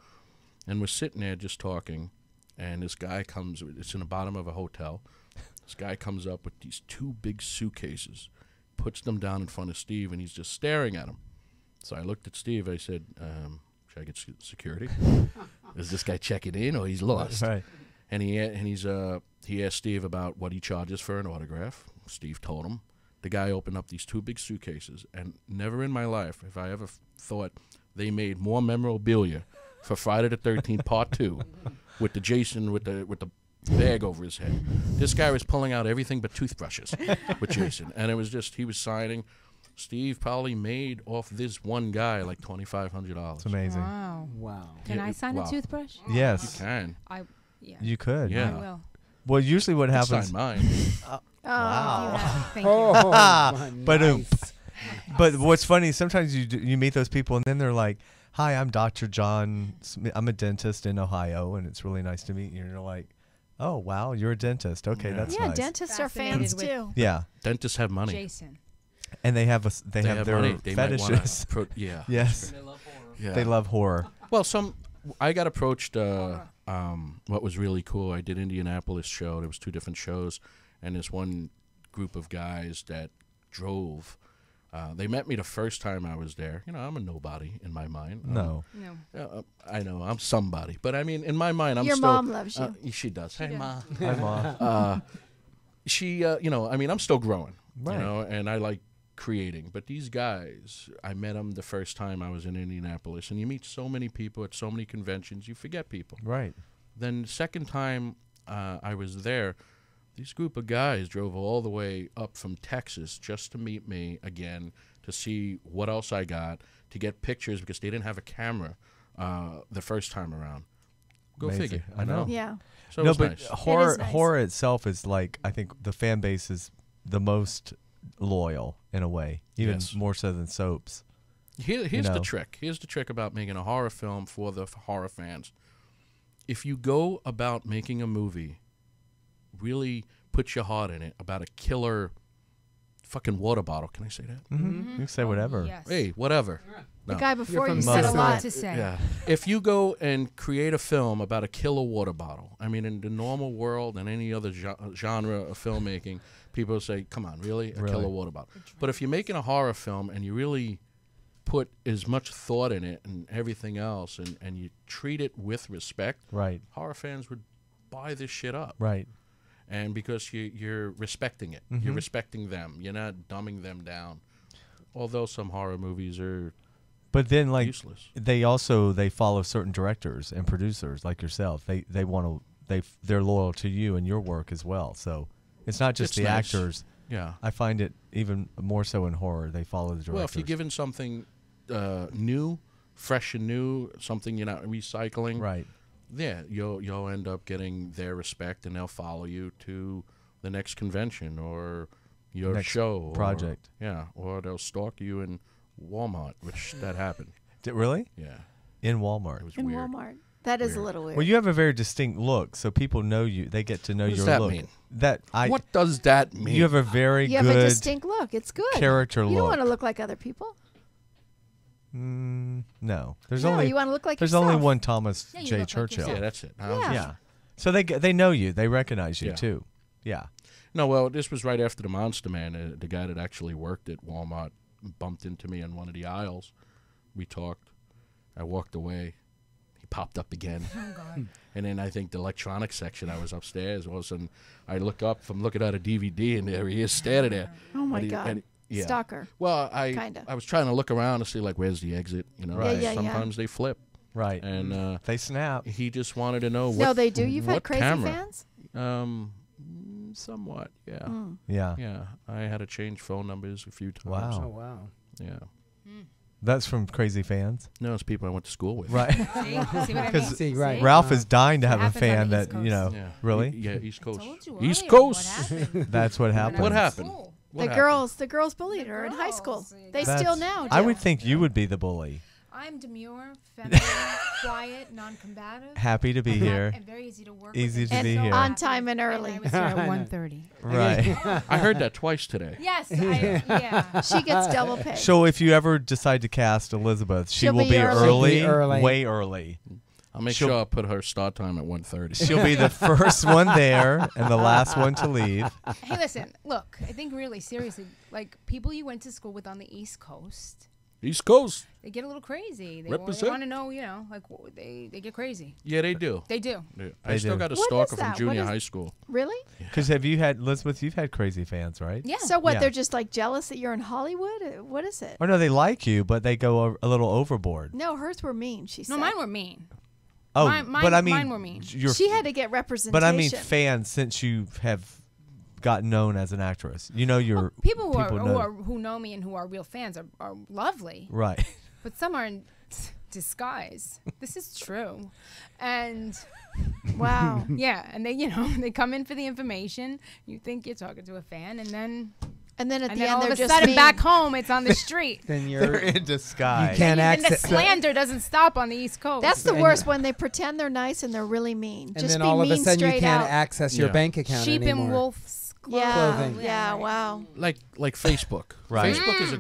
and we're sitting there just talking. And this guy comes, it's in the bottom of a hotel. This guy comes up with these 2 big suitcases, puts them down in front of Steve, and he's just staring at him. So I looked at Steve, I said, should I get security? Is this guy checking in or he's lost? Right. And he asked Steve about what he charges for an autograph. Steve told him. The guy opened up these 2 big suitcases, and never in my life have I ever thought they made more memorabilia for Friday the 13th Part 2 with the Jason with the bag over his head. This guy was pulling out everything but toothbrushes with Jason, and it was just he was signing. Steve probably made off this one guy like $2,500. It's amazing. Wow. Can I sign a toothbrush? Yes. You can. You could. Yeah. I will. Well, usually what happens. Sign mine. Wow. Thank you. But what's funny, sometimes you meet those people and then they're like, "Hi, I'm Dr. John Smith. I'm a dentist in Ohio, and it's really nice to meet you." And you're like, "Oh, wow, you're a dentist. Okay, that's nice." Yeah, dentists are fans too. Yeah. Dentists have money. Jason. And they have their money. They might fetishes. Yeah. Yes. They love horror. Yeah. They love horror. Well, I got approached. What was really cool, I did Indianapolis show. There was 2 different shows, and this one group of guys that drove. They met me the first time I was there. You know, I'm a nobody in my mind. No. I know I'm somebody, but I mean, in my mind, I'm Your still. Your mom loves you. She does. Hey, Ma. Hi, Mom. She, you know, I mean, I'm still growing. Right. You know, and I like creating. But these guys, I met them the first time I was in Indianapolis, and you meet so many people at so many conventions, you forget people. Right. Then the second time I was there, this group of guys drove all the way up from Texas just to meet me again, to see what else I got, to get pictures because they didn't have a camera the first time around. Go Amazing. figure. I know. Yeah. So No, it was but nice. horror itself is like, I think the fan base is the most loyal in a way, even more so than soaps. Here's the trick. Here's the trick about making a horror film for the horror fans. If you go about making a movie, really put your heart in it about a killer fucking water bottle. Can I say that? Mm-hmm. You can say whatever. Yes. Hey, whatever. The No. guy before you Mother. said a lot. To say. Yeah. If you go and create a film about a killer water bottle, I mean, in the normal world and any other genre of filmmaking, people say, come on, really? A killer water bottle. But if you're making a horror film and you really put as much thought in it and everything else and you treat it with respect, right, horror fans would buy this shit up. Right. And because you're respecting it. You're respecting them. You're not dumbing them down. Although some horror movies are But then, like, useless. they follow certain directors and producers like yourself. They're loyal to you and your work as well. So it's not just It's the nice. actors. Yeah. I find it even more so in horror. They follow the directors. Well, if you're given something new, fresh and new, something you're not recycling, right? Yeah, you'll end up getting their respect, and they'll follow you to the next convention or your Next show project. Or they'll stalk you in Walmart, which that happened. Did really? Yeah. In Walmart. It was In weird. Walmart. That is a little weird. Well, you have a very distinct look, so people know you. They get to know What does your that look. mean? What does that mean? You have a very you good have a distinct look. It's good. character You look. don't want to look like other people. No, there's No, only you wanna look like there's only yourself. one Thomas Yeah, you J. look like Churchill. yourself. Yeah, that's it. Yeah. So they know you. They recognize you Yeah. too. Yeah. No, well, this was right after the Monster Man. The guy that actually worked at Walmart bumped into me in one of the aisles. We talked. I walked away. He popped up again. Oh, God. And then I think the electronics section, I was upstairs. All of a sudden, I look up from looking at a DVD, and there he is standing there. Oh, my And God. yeah. Stalker. Well, Kinda. I was trying to look around to see, like, where's the exit? You know, Right. Yeah, yeah. sometimes they flip. Right. And they snap. he just wanted to know what No, they do. You've what had crazy camera. fans? Somewhat, yeah. Mm. Yeah. Yeah, I had to change phone numbers a few times. Wow. Oh wow. Yeah. That's from Crazy Fans. No, it's people I went to school with. Right. See what I mean? Because See, right. Ralph is dying to have a happens on fan the that, East you know, Yeah. really? Yeah, East Coast. Told you East earlier Coast. What happened. That's what happened. What happened? School. What The happened? girls bullied her in high school. Girls. They That's- still now do. I would think you would be the bully. I'm demure, feminine, quiet, non-combative. Happy to be here. And very easy to work Easy with. to and be so here. On happy. time and early. I was here at 1:30. Right. I heard that twice today. Yes, yeah. She gets double pay. So if you ever decide to cast Elizabeth, she She'll will be be early. early, She'll be early. way early. I'll make She'll- sure I put her start time at 1:30. She'll be the first one there and the last one to leave. Hey, listen, look, I think really seriously, like people you went to school with on the East Coast, East Coast. they get a little crazy. They Represent. want to know, you know, like they get crazy. Yeah, they do. They do. Yeah. They I still do. got a What is stalker that? from What junior is- high school. Really? Because have you had, Elizabeth, you've had crazy fans, right? Yeah. So what? Yeah. They're just like jealous that you're in Hollywood? What is it? Or no, they like you, but they go a little overboard. No, hers were mean. She said. No, mine were mean. Oh, Mine- but I mean, mine were mean. She had to get representation. But I mean, fans, since you have gotten known as an actress, you know your People who know. who know me and who are real fans are lovely, Right. but some are in disguise. This is true, and Wow. yeah, and they they come in for the information. You think you're talking to a fan, and then And then at and the then end, all they're of a just sudden mean. back home, it's on the street. Then They're you're in disguise. you can't And the access. slander doesn't stop on the East Coast. That's the And- worst when they pretend they're nice and they're really mean. And Just then be all of a mean sudden you straight can't out. access your Yeah. bank account sheep anymore. in wolf's Yeah. clothing. Yeah. Wow. Like Facebook. Right. Facebook is a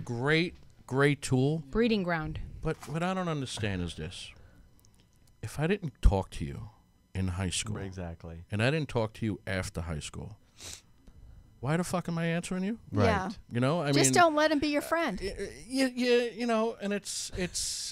great tool, breeding ground. but what I don't understand is this. If I didn't talk to you in high school, Exactly. and I didn't talk to you after high school, why the fuck am I answering you? Right. Yeah. You know, I Just mean, don't let him be your friend. yeah, you know, and it's.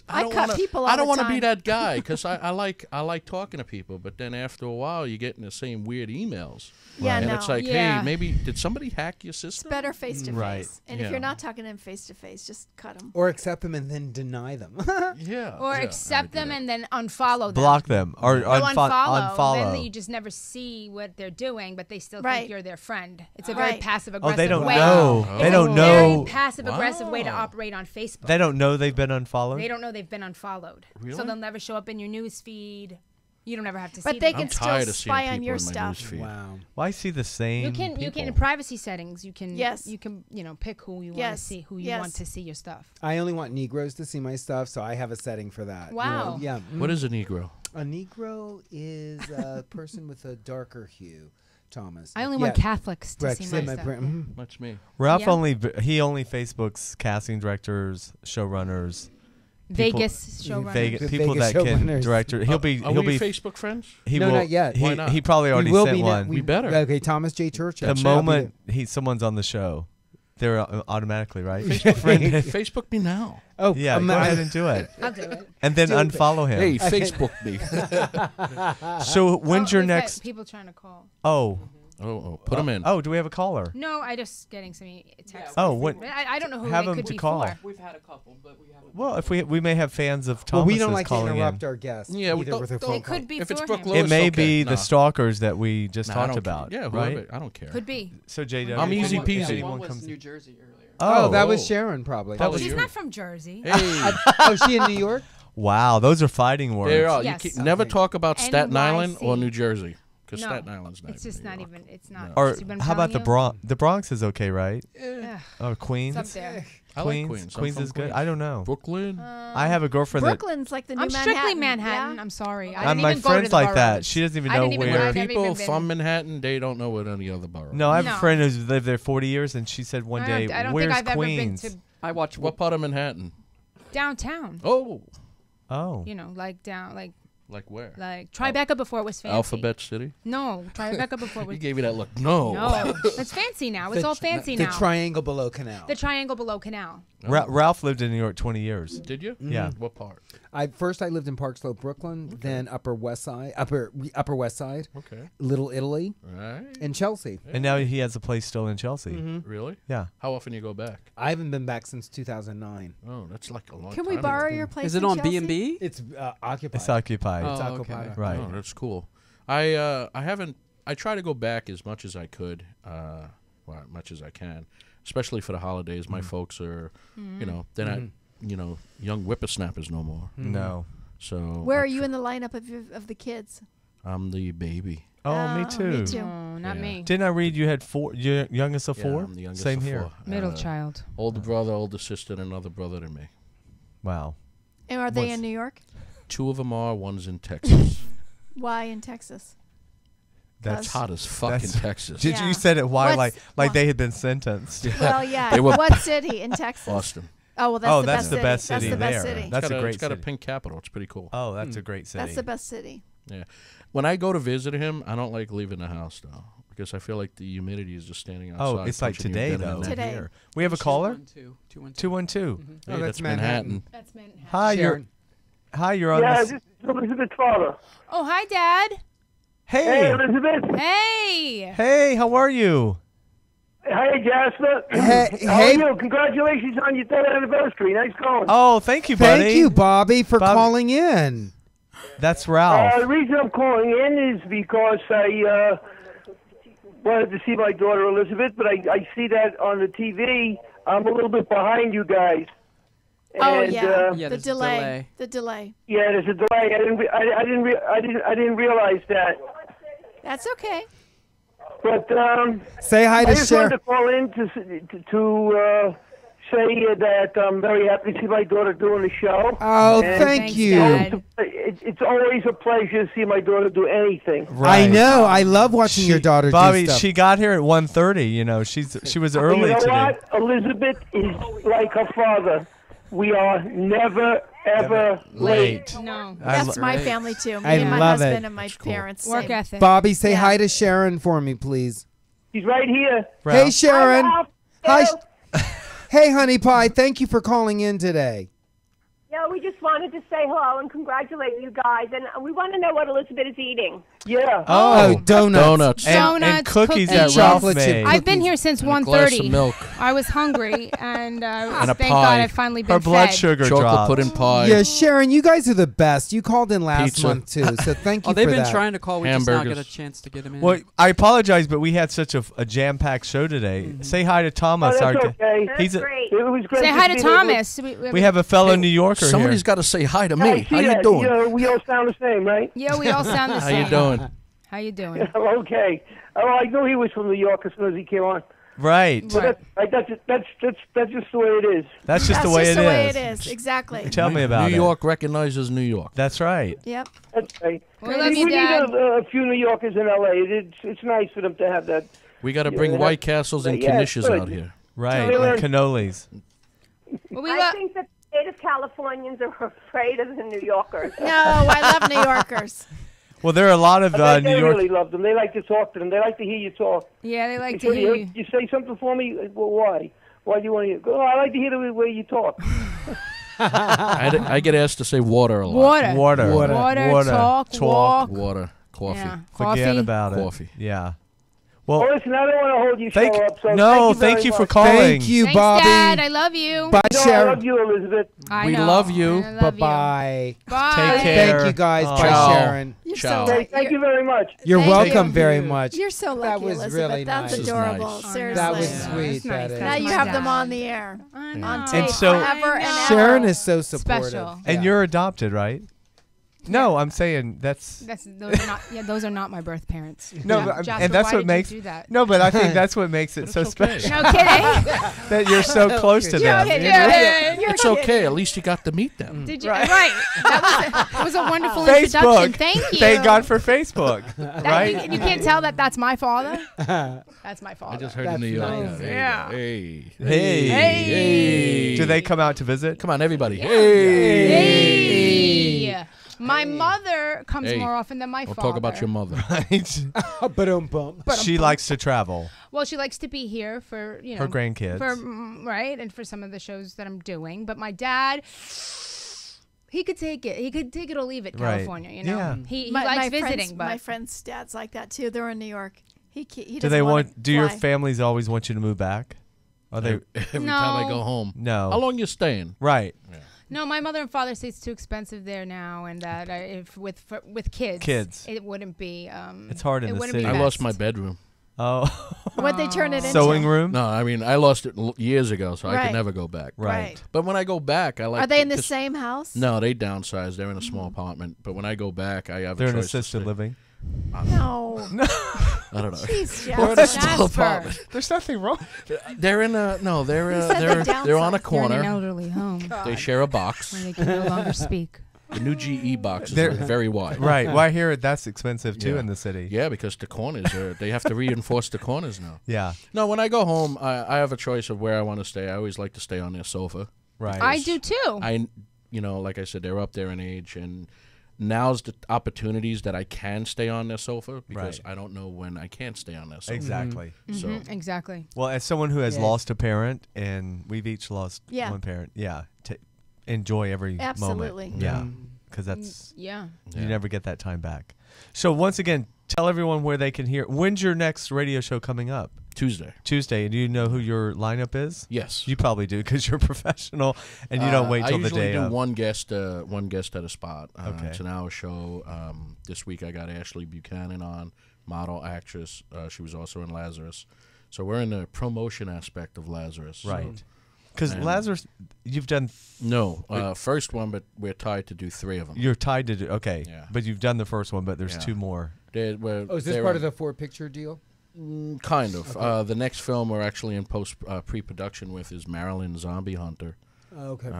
I don't cut wanna, people I all don't the want to be time. that guy because I like talking to people, but then after a while you get in the same weird emails. Yeah, and no. it's like, Yeah. hey, maybe did somebody hack your It's system? better face to Right. face. And Yeah. if you're not talking to him face to face, just cut him. Or accept them and then deny them. Yeah. Or yeah, accept I do them that. and then unfollow them. Block them or Or unfollow. Then you just never see what they're doing, but they still Right. think you're their friend. It's a very Right. passive Oh, aggressive they don't way. know. Oh. They It's don't a know. very passive aggressive way to Wow. operate on Facebook. They don't know they've been unfollowed. They don't know they've been unfollowed. Really? So they'll never show up in your news feed. You don't ever have to see But they them. can I'm still tired of seeing spy on people your in my stuff. newsfeed. Wow. Well, I see the same. You can in people. privacy settings. You can Yes. You can pick who you want Yes. to see, who you Yes. want to see your stuff. I only want Negroes to see my stuff, so I have a setting for that. You know, Wow. yeah. What is a Negro? A Negro is a person with a darker hue, Thomas. I only want Catholics to see my Brexit, stuff. That's me. Ralph Yeah. only Facebook's casting directors, showrunners, Vegas showrunners. people Vegas that can showrunners. direct. He'll be. Are He'll we be. Facebook friends? He No, will, not yet. He, Why not? he probably already We will sent be one. We better. Okay, Thomas J. Churchill. The I'll be moment someone's on the show, they're automatically right. Facebook me now. there. Oh, Yeah, go ahead and do it, I'll do it. and then Do it. unfollow him. Hey, Facebook me. So when's your we've got next? people trying to call? Oh, Put them in. oh, do we have a caller? No, I just getting some texts. Oh, what? But I don't know who Have they them could to be call. for. We've had a couple, but we haven't. Well, if we may have fans of Well, Thomas's we don't like to calling interrupt in. our guests. Yeah, we either don't- with a don't- phone It could call. be If it's for Brooke him. Lewis, It may okay. be No. the stalkers that we just No, I talked don't about. care. Yeah, right? whoever. I don't care. Could be. So JW, I'm easy if peasy. anyone One was comes New in- Jersey earlier. Oh, that was Oh. Sharon probably. That was She's you. not from Jersey. Hey, Oh, she in New York? Wow, those are fighting words. there are. Yes. You never talk about Staten Island or NYC. New Jersey because No, Staten Island's not. It's just New not York. even. It's not. Or See what I'm how about telling the you? Bronx? The Bronx is okay, right? Ugh, Or Queens? it's up there. I like Queens. I'm Queens from is good. Queens. I don't know. Brooklyn. I have a girlfriend that. Brooklyn's like the new I'm Manhattan. strictly Manhattan. Yeah? I'm sorry. I didn't My even go friend's to the like that. boroughs. She doesn't even I know didn't even where. I've never People even been- from Manhattan, they don't know what any other borough. No, I have No. a friend who's lived there 40 years, and she said one day, I don't "Where's think I've Queens?" ever been to I watched What part of Manhattan? downtown. Oh, Oh, You know, like down, like where? Tribeca before it was fancy. Alphabet City. No, Tribeca before it You was. gave me that look. No. No, it's fancy now. It's all fancy The now. triangle below canal. The triangle below canal. Ralph lived in New York 20 years. Did you? Yeah. What part? First I lived in Park Slope, Brooklyn, then Upper West Side, Upper West Side, Okay. Little Italy, Right. and Chelsea. And now he has a place still in Chelsea. Really? Yeah. How often you go back? I haven't been back since 2009. Oh, that's like a long Can time. we borrow ago. your place? Is it in on Chelsea? B&B? It's occupied. It's occupied. It's Oh, occupied. okay. Right. Oh, that's cool. I haven't. I try to go back as much as I could, well, as much as I can, especially for the holidays. My folks are, they're not. young whippersnappers no more. No. So Where are you in the lineup of the kids? I'm the baby. Oh, me too. Me too. Oh, not me. Didn't I read you had 4? Your youngest of 4? I'm the youngest Same of here. 4. Middle child. Older brother, older sister, and another brother than me. Wow. And are they in New York? 2 of them are. One's in Texas. Why in Texas? That's hot as fuck in Texas. Did you said it? Why? What's- Like they had been sentenced. Well, yeah. They were- What city in Texas? Austin. Oh, well, that's the best city That's the best there. city. That's a great It's got a city. pink capital. It's pretty cool. Oh, that's a great city. That's the best city. Yeah. When I go to visit him, I don't like leaving the house though, because I feel like the humidity is just standing outside. Oh, it's like punching you today dead in though. the neck. Today. We have a caller. 212. 212. Hey, that's Manhattan. That's Manhattan. Hi, Sharon. you're on Yeah, this. this is Elizabeth's father. Oh, hi, Dad. Hey, Hey, Elizabeth. Hey. hey, how are you? Hey, Jasper. Hey, How hey. are you? Congratulations on your 3rd anniversary. Nice going. Oh, thank you, buddy. Thank you, Bobby, for Bobby. calling in. That's Ralph. The reason I'm calling in is because I wanted to see my daughter Elizabeth, but I see that on the TV. I'm a little bit behind you guys. Oh And, yeah, Yeah, the there's a delay. delay. The delay. Yeah, there's a delay. I didn't realize that. That's okay. But Say hi I to just wanted Sharon. to call in to say that I'm very happy to see my daughter doing the show. Oh, And thank Thanks, you. Dad. It's always a pleasure to see my daughter do anything. I know. I love watching your daughter Bobby, do stuff. she got here at 1:30. You know, she was early You know today. what? Elizabeth is like her father. We are never, ever late. No. That's my family too. Me I and my love husband it. and my parents. Work same. ethic. Bobby, say Yeah. hi to Sharon for me, please. She's right here. Hey, Ralph. Sharon. Ralph. Hi. Hello. Hey, honey pie. Thank you for calling in today. Yeah, we just wanted to say hello and congratulate you guys, and we want to know what Elizabeth is eating. Yeah. Oh, donuts. Donuts. And Donuts, cookies that cookies. Ralph Chocolate chip made. cookies. I've been here since And a glass of 1:30. milk. I was hungry, and a thank pie. God I've finally been Her blood fed. sugar Chocolate dropped. pudding pie. Yeah, Sharon, you guys are the best. You called in last Pizza. month, too, so thank you Oh, they've for been that. trying to call. We just not get a Hamburgers. chance to get them in. Well, I apologize, but we had such a jam-packed show today. Say hi to Oh, Thomas. that's our- okay. That's He's a- great. It was great. Say hi to see that. Thomas. We have a fellow New Yorker Somebody's here. got to say hi to I me. see How you that. doing? You know, we all sound the same, right? Yeah, we all sound the How same. you doing? How you doing? Okay. Oh, I knew he was from New York as soon as he came on. Right. Right. That's just the way it is. That's just That's the way just it the way is. it is. Exactly. Tell me about New it. York recognizes New York. That's right. Yep. That's right. We love you, we Dad. need a few New Yorkers in L.A. It's nice for them to have that. We got to Yeah, bring that- White Castles and yeah, Knishes good. out here. Right. Really? And cannolis. Well, we I love. think that native Californians are afraid of the New Yorkers. No, I love New Yorkers. Well, there are a lot of They New York. really love them. They like to talk to them. They like to hear you talk. Yeah, they like You to hear you. You say something for me? Well, why? Why do you want to hear? Oh, I like to hear the way you talk. I get asked to say water a lot. Water. Water. Water, talk, walk. Water, coffee. Yeah. Forget Coffee. about it. Coffee. Yeah. Oh, Well, listen, I don't want to hold you thank show up. So no, thank thank you you very for much. calling. Thank you, Thanks, Bobby. Dad. I love you. Bye, No, I Sharon. love you, Elizabeth. I We know. love you. I love you. Bye-bye. Bye. Take care. Thank you, guys. Aw. Bye, Ciao. Sharon. You're Ciao. so Hey, thank you very much. You're Thank welcome you. very much. You're so That lucky, was Elizabeth. really That's nice. This is adorable. nice. Seriously. That was Yeah, sweet. that's nice. That is. Now That's you my have them dad. on the air. I know. On tape so- forever and I ever. know. Sharon is so supportive. Special. And you're adopted, right? No, I'm saying that's Those are not my birth parents. no, Yeah. but, Jasper, and that's why what did makes you do that? no, but I think that's what makes it so it's okay. special No kidding. that you're so close to them. kidding. you know? It's okay. At least you got to meet them. Did you? Right. Right. That was a wonderful introduction. Facebook. Thank you. Thank God for Facebook, That- right? You can't tell that that's my father. That's my father. I just heard That's in New York. nice. There you Yeah. go. Hey. Hey. Hey. Do they come out to visit? Come on, everybody. Hey. Hey. My mother comes Hey. more often than my We'll father. talk about your mother. Right. Ba-dum-bum. She likes to travel. Well, she likes to be here for Her grandkids. right, and for some of the shows that I'm doing. But my dad, he could take it. He could take it or leave it. Right. California, you know. Yeah. He My likes friends- visiting, but my friends' dads like that too. They're in New York. He Do doesn't they wanna want? Do your fly. families always want you to move back? Are they? Every time I go home. No. How long you staying? Right. no, my mother and father say it's too expensive there now, and that if with kids, Kids. it wouldn't be. It's hard in it the wouldn't city. Be I lost best. my bedroom. Oh. What'd they turn it into? Sewing room? No, I mean, I lost it years ago, so I Right. could never go back. Right. But when I go back, I like. Are they in the 'cause- same house? No, they downsized. They're in a small apartment. But when I go back, I have They're a in choice to assisted stay. living. No. I don't know. Jeez, They're in a small Jasper. apartment. There's nothing wrong. They're in a no. They're said they they're on a downsized. They're in an corner. elderly home They share a box. where they can no longer speak. The new GE boxes They're- are very wide. Right. Well, I hear that's expensive too Yeah. in the city. Yeah, because the corners are. They have to reinforce the corners now. Yeah. No, when I go home, I have a choice of where I want to stay. I always like to stay on their sofa. Right. I do too. Like I said, they're up there in age, and now's the opportunities that I can stay on their sofa because Right. I don't know when I can't stay on their sofa. Exactly. So Exactly. Well, as someone who has Yeah. lost a parent, and we've each lost Yeah. one parent, enjoy every Absolutely. moment. Yeah, because that's Yeah. you never get that time back. So once again, tell everyone where they can hear. When's your next radio show coming up? Tuesday. And do you know who your lineup is? Yes. You probably do because you're a professional and you don't wait till the day I usually do of. one guest at a spot. Okay. It's an hour show. This week I got Ashley Buchanan on, model, actress. She was also in Lazarus. So we're in the promotion aspect of Lazarus. so- Right. Because and- Lazarus, you've done. No, first one, but we're tied to do 3 of them. You're tied to do. Okay. Yeah. But you've done the first one, but there's Yeah. 2 more. Oh, is this part of the 4-picture deal? Kind of. Okay. The next film we're actually in pre-production with is Maryland Zombie Hunter. Okay.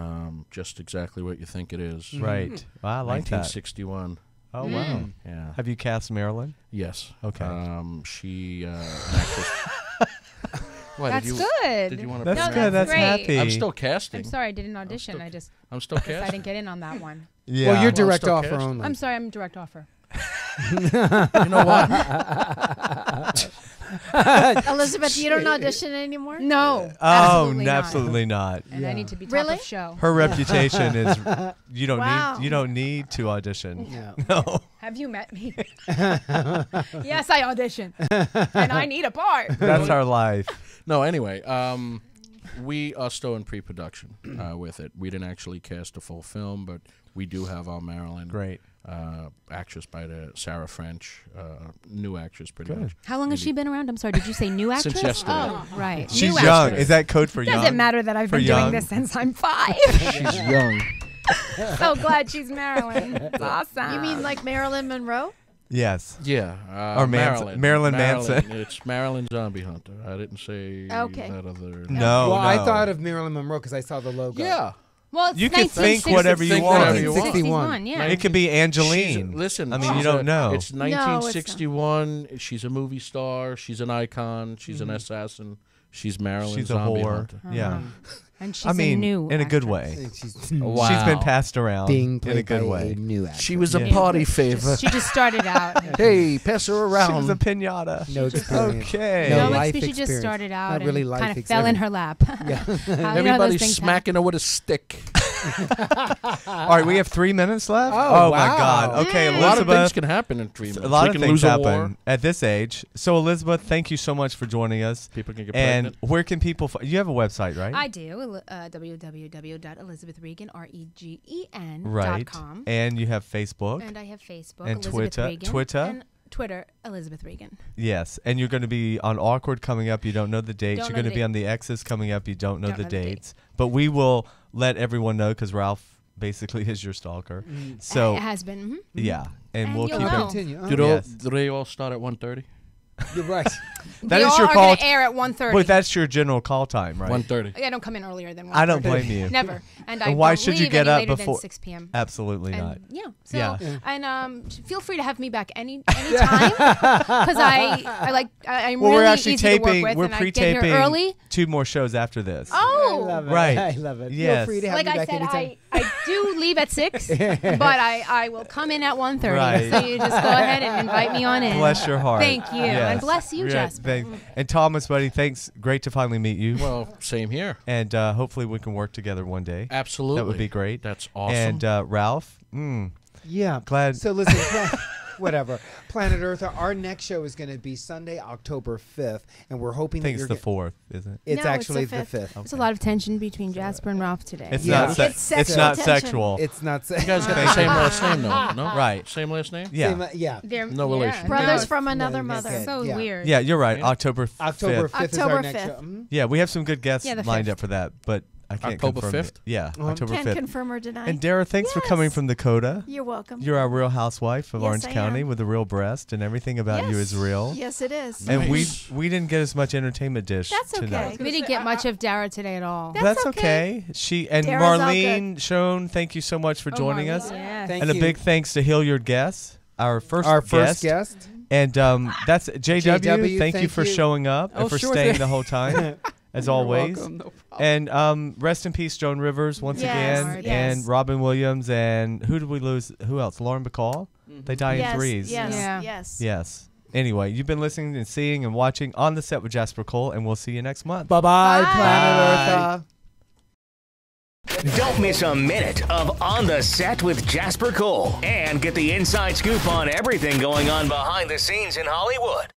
Just exactly what you think it is. Right. Wow, I like that. 1961. Oh, wow. Yeah. Have you cast Marilyn? Yes. Okay. She an actress. Why, That's did you, good. Did you want to? That's No, good. that's That's great. happy. I'm still casting. I'm sorry, I didn't audition. I'm still casting. I didn't get in on that one. Yeah. Well, you're Well, direct still offer cast. only. I'm sorry, I'm direct offer. You know what? Elizabeth, you don't audition anymore? No. Oh, absolutely not. absolutely not. And I need to be top Really? of show. Her reputation is you don't Wow. need to audition. Yeah. No. Have you met me? Yes, I audition. And I need a part. That's our life. No. Anyway, we are still in pre-production with it. We didn't actually cast a full film, but we do have our Marilyn. Great. Actress by the Sarah French, new actress pretty Good. much. How long has she been around? I'm sorry, did you say new actress? Since yesterday. Oh, right. She's New young. actress. Is that code for young? Doesn't matter that I've For been young? doing this since I'm 5. She's young. So glad she's Marilyn. It's awesome. You mean like Marilyn Monroe? Yes. Yeah. Or Manson. Marilyn Manson. It's Marilyn Zombie Hunter. I didn't say Okay. that other. No. Well, I no. thought of Marilyn Monroe because I saw the logo. Yeah. Well, it's You can think 1960 whatever you Think want. whatever you want. 1961, yeah. It could be Angeline. Listen, I mean, you she's don't know. It's 1961. She's a movie star. She's an icon. She's an assassin. She's Marilyn She's a Zombie whore. Hunter. Yeah. And she's I mean, a new in a good actress. way. She's Wow. She's been passed around being in played a good by way. a new actress. She was a Yeah. party favor. She just started out. Hey, pass her She around. was a pinata. No experience. Okay. No No, life it's she just experience. started out Not really and life kind of fell in her lap. Yeah. Everybody's smacking her with a stick. All right, we have 3 minutes left. Oh, my wow. God. Okay, A lot of things Elizabeth. can happen in 3 minutes. A lot we of can things lose a happen war. at this age. So, Elizabeth, thank you so much for joining us. People can get And pregnant. where can people? You have a website, right? I do. www.elizabethregen.com. Right. And you have Facebook. And I have Facebook. And Elizabeth Twitter. Regen, Twitter? And Twitter, Elizabeth Regen. Yes, and you're going to be on Awkward coming up. You don't know the dates. Don't You're know going to the be date. on the X's coming up. You don't know Don't the know the dates. But we will let everyone know because Ralph basically is your stalker. So It has been. Mhm. yeah, and, And we'll you'll keep know. it. Continue. Oh. Do they all start at 1:30? You're right. That They is all your are call. going to air at 1:30. But that's your general call time, right? 1:30. I don't come in earlier than 1:30. I don't blame you. Never. And I And why don't should you leave get any up later before? than 6 p.m. Absolutely And not. yeah. So Yeah. and feel free to have me back any time because I'm Well, really we're actually easy taping. to work with We're and I get pre-taping here early. 2 more shows after this. Oh, I love it. Right. I love it. Yes. Feel free to have like me I back said, anytime. I do leave at 6, but I will come in at 1:30. Right. So you just go ahead and invite me on in. Bless your heart. Thank you. Yes. And bless you, Yeah, Jasper. And Thomas, buddy, thanks. Great to finally meet you. Well, same here. And hopefully we can work together one day. Absolutely. That would be great. That's awesome. And Ralph, Yeah. glad. So listen, Whatever. Planet Earth. Our next show is going to be Sunday, October 5th, and we're hoping I think that it's the 4th, isn't it? It's No, actually it's the the 5th. There's a lot of tension between Jasper and Ralph today. It's Yeah. not. It's It's not sexual tension. sexual. It's not. You guys got the same last name, though, no? Right. Same last name? Yeah. Yeah. They're, No relation. Brothers no, from it's another no, mother. okay. so Yeah. weird. Yeah, you're right. Yeah. October 5th. October 5th is our October next 5th. show. Mhm. Yeah, we have some good guests Yeah, the lined 5th. up for that, but I can't October confirm 5th? it. Yeah, October Can't 5th. confirm or deny. And Dara, thanks for coming Yes. from Dakota. You're welcome. You're our real housewife of Yes, Orange I County am. with a real breast, and everything about you Yes. is real. Yes, it is. And Nice. we didn't get as much entertainment dish That's okay. tonight. We didn't get much of Dara today at all. That's okay. She and Dara's all Marlene Schoen, thank you so much for joining us. Yeah. Thank And a you. big thanks to Hilliard Guest, our first guest. And that's JW. JW, Thank you for showing up and Oh, for sure staying thing. the whole time, as You're always. welcome, no problem. And rest in peace, Joan Rivers, once Yes, again, yes. and Robin Williams, and who did we lose? Who else? Lauren Bacall. They die yes, in threes. Yes. Yeah. Yes. Yes. Anyway, you've been listening and seeing and watching On the Set with Jasper Cole, and we'll see you next month. Bye-bye, Bye. Planet Earth. Don't miss a minute of On the Set with Jasper Cole and get the inside scoop on everything going on behind the scenes in Hollywood.